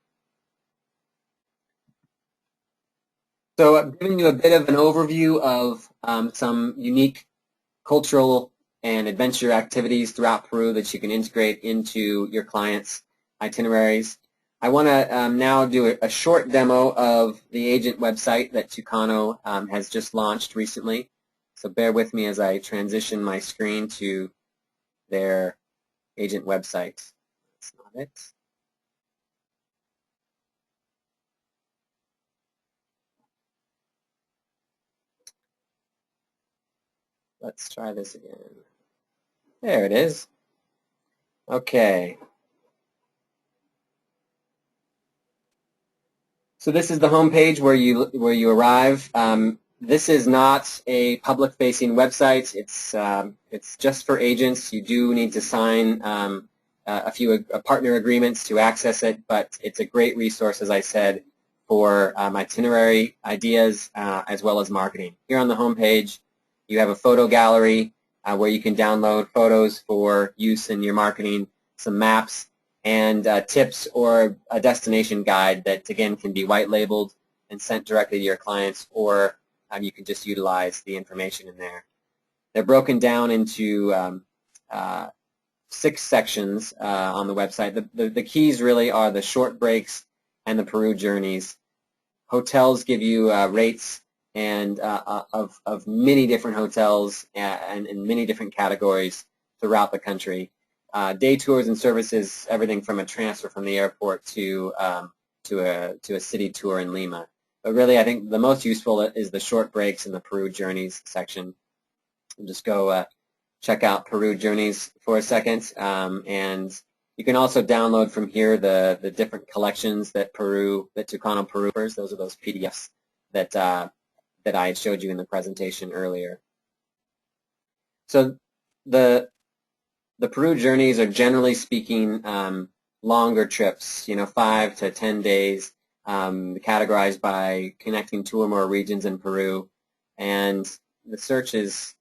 So I'm giving you a bit of an overview of some unique cultural and adventure activities throughout Peru that you can integrate into your clients' itineraries. I want to now do a short demo of the agent website that Tucano has just launched recently. So bear with me as I transition my screen to their agent website. That's not it. Let's try this again. There it is. Okay. So this is the home page where you arrive. This is not a public-facing website. It's just for agents. You do need to sign a few partner agreements to access it, but it's a great resource, as I said, for itinerary ideas as well as marketing. Here on the home page, you have a photo gallery where you can download photos for use in your marketing, some maps, and tips or a destination guide that, again, can be white labeled and sent directly to your clients, or you can just utilize the information in there. They're broken down into 6 sections on the website. The keys really are the short breaks and the Peru journeys. Hotels give you rates and of many different hotels and in many different categories throughout the country. Day tours and services, everything from a transfer from the airport to a city tour in Lima. But really, I think the most useful is the short breaks in the Peru Journeys section. I'll just go check out Peru Journeys for a second, and you can also download from here the different collections that Tucano Peru offers. Those are those PDFs that I showed you in the presentation earlier. So the Peru journeys are, generally speaking, longer trips, 5 to 10 days, categorized by connecting 2 or more regions in Peru. And the search is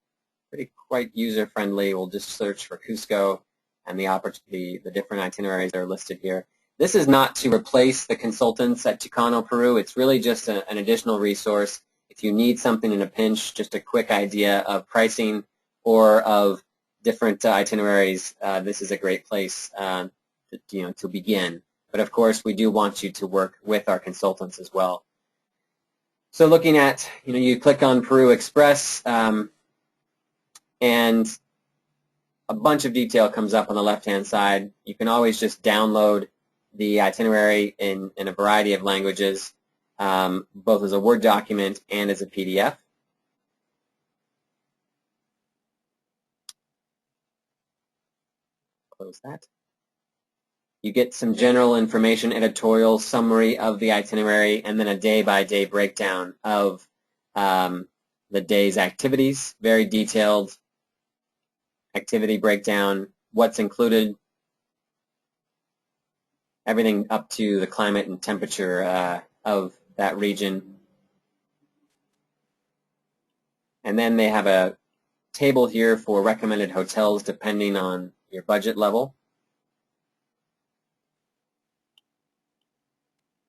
quite user-friendly. We'll just search for Cusco, and the different itineraries are listed here. This is not to replace the consultants at Tucano Peru. It's really just an additional resource. If you need something in a pinch, just a quick idea of pricing or of different itineraries, this is a great place to begin. But of course, we do want you to work with our consultants as well. So looking at, you click on Peru Express, and a bunch of detail comes up on the left-hand side. You can always just download the itinerary in a variety of languages, both as a Word document and as a PDF. Close that. You get some general information, editorial summary of the itinerary, and then a day-by-day breakdown of the day's activities, very detailed activity breakdown, what's included, everything up to the climate and temperature of that region. And then they have a table here for recommended hotels depending on your budget level.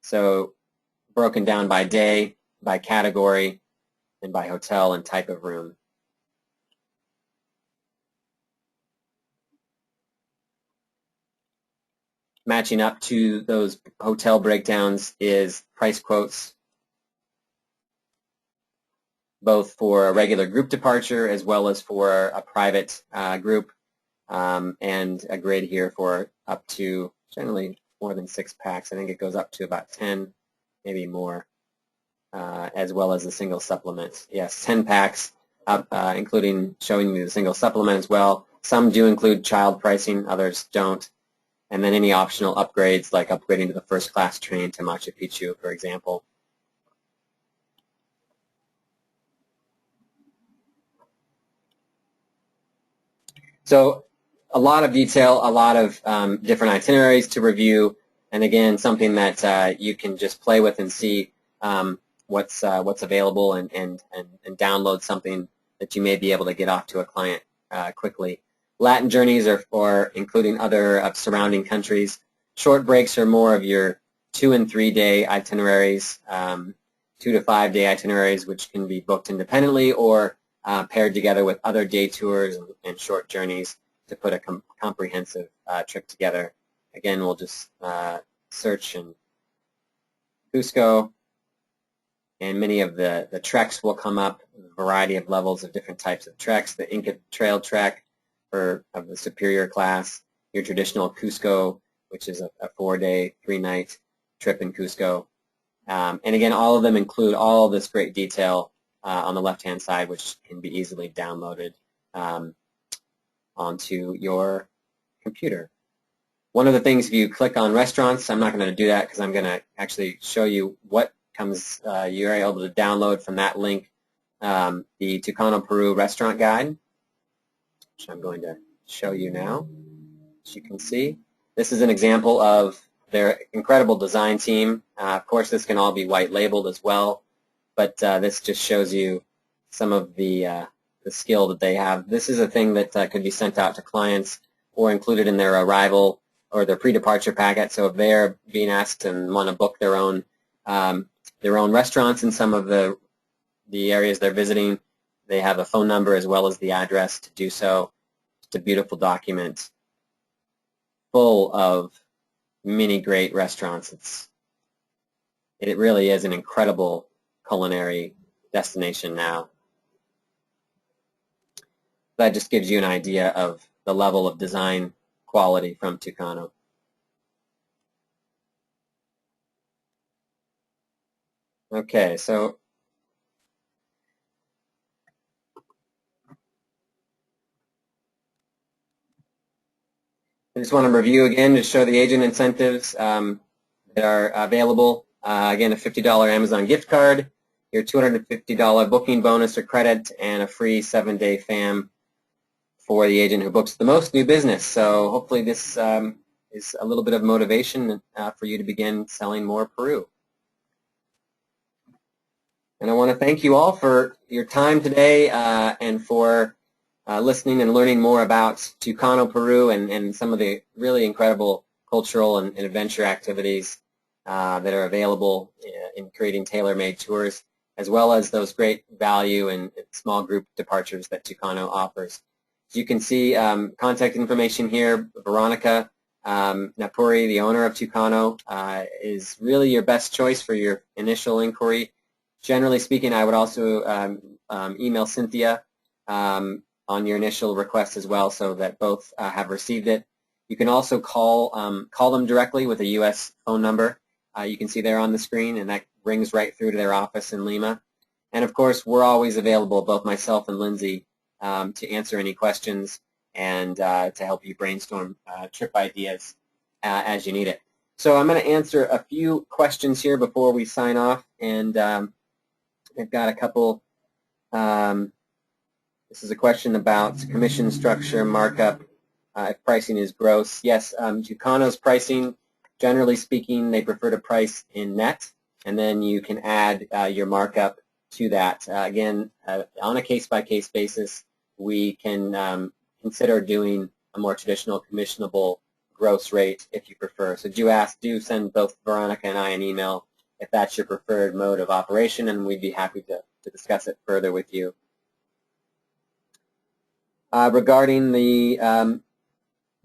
So broken down by day, by category, and by hotel and type of room. Matching up to those hotel breakdowns is price quotes. both for a regular group departure as well as for a private group, and a grid here for up to generally more than 6 packs. I think it goes up to about 10, maybe more, as well as the single supplement. Yes, 10 packs, including showing you the single supplement as well. Some do include child pricing, others don't. And then any optional upgrades, like upgrading to the first class train to Machu Picchu, for example. So a lot of detail, a lot of different itineraries to review, and again, something that you can just play with and see what's available, and download something that you may be able to get off to a client quickly. Latin journeys are for including other surrounding countries. Short breaks are more of your 2- and 3-day itineraries, 2- to 5-day itineraries, which can be booked independently or paired together with other day tours and short journeys to put a comprehensive trip together. Again, we'll just search in Cusco, and many of the treks will come up, a variety of levels of different types of treks. The Inca Trail trek of the superior class, your traditional Cusco, which is a 4-day, 3-night trip in Cusco. And again, all of them include all this great detail on the left-hand side, which can be easily downloaded onto your computer. One of the things, if you click on restaurants, I'm not going to do that because I'm going to actually show you what comes, you're able to download from that link, the Tucano Peru restaurant guide, which I'm going to show you now. As you can see, this is an example of their incredible design team. Of course, this can all be white labeled as well, but this just shows you some of the skill that they have. This is a thing that could be sent out to clients or included in their arrival or their pre-departure packet. So if they're being asked and want to book their own restaurants in some of the areas they're visiting, they have a phone number as well as the address to do so. It's a beautiful document full of many great restaurants. It really is an incredible culinary destination now. That just gives you an idea of the level of design quality from Tucano. Okay, so I just want to review again to show the agent incentives that are available. Again, a $50 Amazon gift card, your $250 booking bonus or credit, and a free 7-day FAM for the agent who books the most new business. So hopefully this is a little bit of motivation for you to begin selling more Peru. And I want to thank you all for your time today and for listening and learning more about Tucano Peru and some of the really incredible cultural and adventure activities that are available in creating tailor-made tours, as well as those great value and small group departures that Tucano offers. As you can see, contact information here. Veronica Napuri, the owner of Tucano, is really your best choice for your initial inquiry. Generally speaking, I would also email Cynthia on your initial request as well, so that both have received it. You can also call them directly with a U.S. phone number. You can see there on the screen, and that rings right through to their office in Lima. And of course, we're always available, both myself and Lindsay, to answer any questions and to help you brainstorm trip ideas as you need it. So I'm going to answer a few questions here before we sign off, and I've got a couple. This is a question about commission structure, markup, if pricing is gross. Yes, Tucano's pricing, generally speaking, they prefer to price in net, and then you can add your markup to that. Again, on a case-by-case basis, we can consider doing a more traditional commissionable gross rate if you prefer. So do send both Veronica and I an email if that's your preferred mode of operation, and we'd be happy to discuss it further with you. Regarding the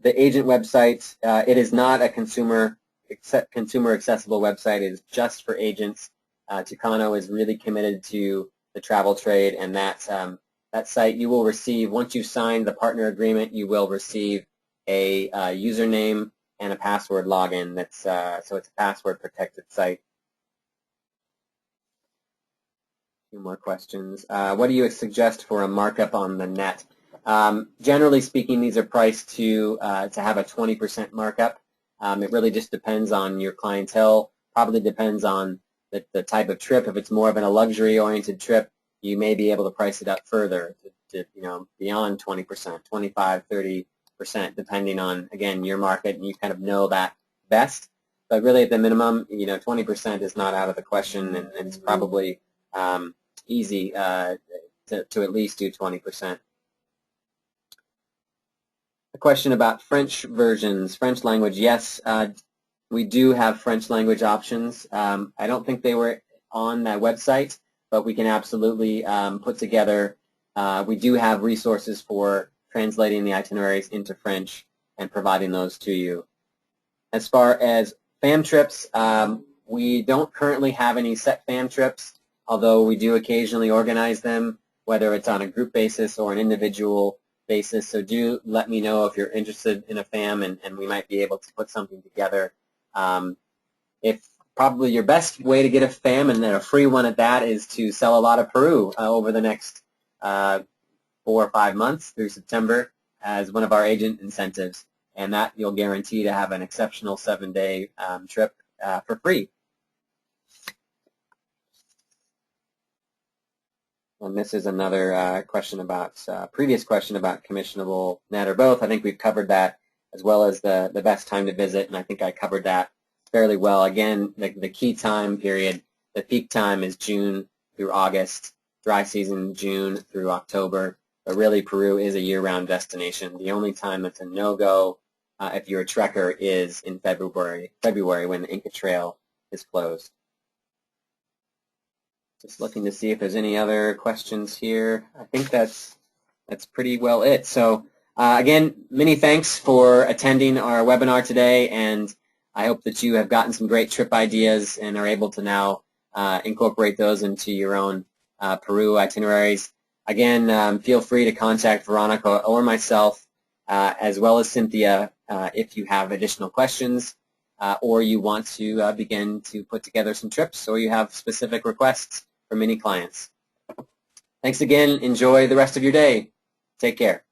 agent website, it is not a consumer accessible website. It is just for agents. Tucano is really committed to the travel trade, and that site you will receive, once you've signed the partner agreement, you will receive a username and a password login. So it's a password protected site. A few more questions. What do you suggest for a markup on the net? Generally speaking, these are priced to have a 20% markup. It really just depends on your clientele. Probably depends on the type of trip. If it's more of a luxury-oriented trip, you may be able to price it up further to beyond 20%, 25, 30%, depending on, again, your market, and you kind of know that best. But really, at the minimum, 20% is not out of the question, and it's probably easy to at least do 20%. A question about French versions, French language. Yes, we do have French language options. I don't think they were on that website, but we can absolutely put together. We do have resources for translating the itineraries into French and providing those to you. As far as fam trips, we don't currently have any set fam trips, although we do occasionally organize them, whether it's on a group basis or an individual basis. So do let me know if you're interested in a fam, and we might be able to put something together. If probably your best way to get a fam, and then a free one at that, is to sell a lot of Peru over the next 4 or 5 months through September as one of our agent incentives, and that you'll guarantee to have an exceptional 7-day trip for free. And this is another question about previous question about commissionable net or both. I think we've covered that, as well as the best time to visit, and I think I covered that fairly well. Again, the key time period, the peak time is June through August, dry season June through October, but really Peru is a year-round destination. The only time that's a no-go if you're a trekker is in February when the Inca Trail is closed. Just looking to see if there's any other questions here. I think that's pretty well it. So again, many thanks for attending our webinar today, and I hope that you have gotten some great trip ideas and are able to now incorporate those into your own Peru itineraries. Again, feel free to contact Veronica or myself, as well as Cynthia, if you have additional questions, or you want to begin to put together some trips, or you have specific requests from any clients. Thanks again. Enjoy the rest of your day. Take care.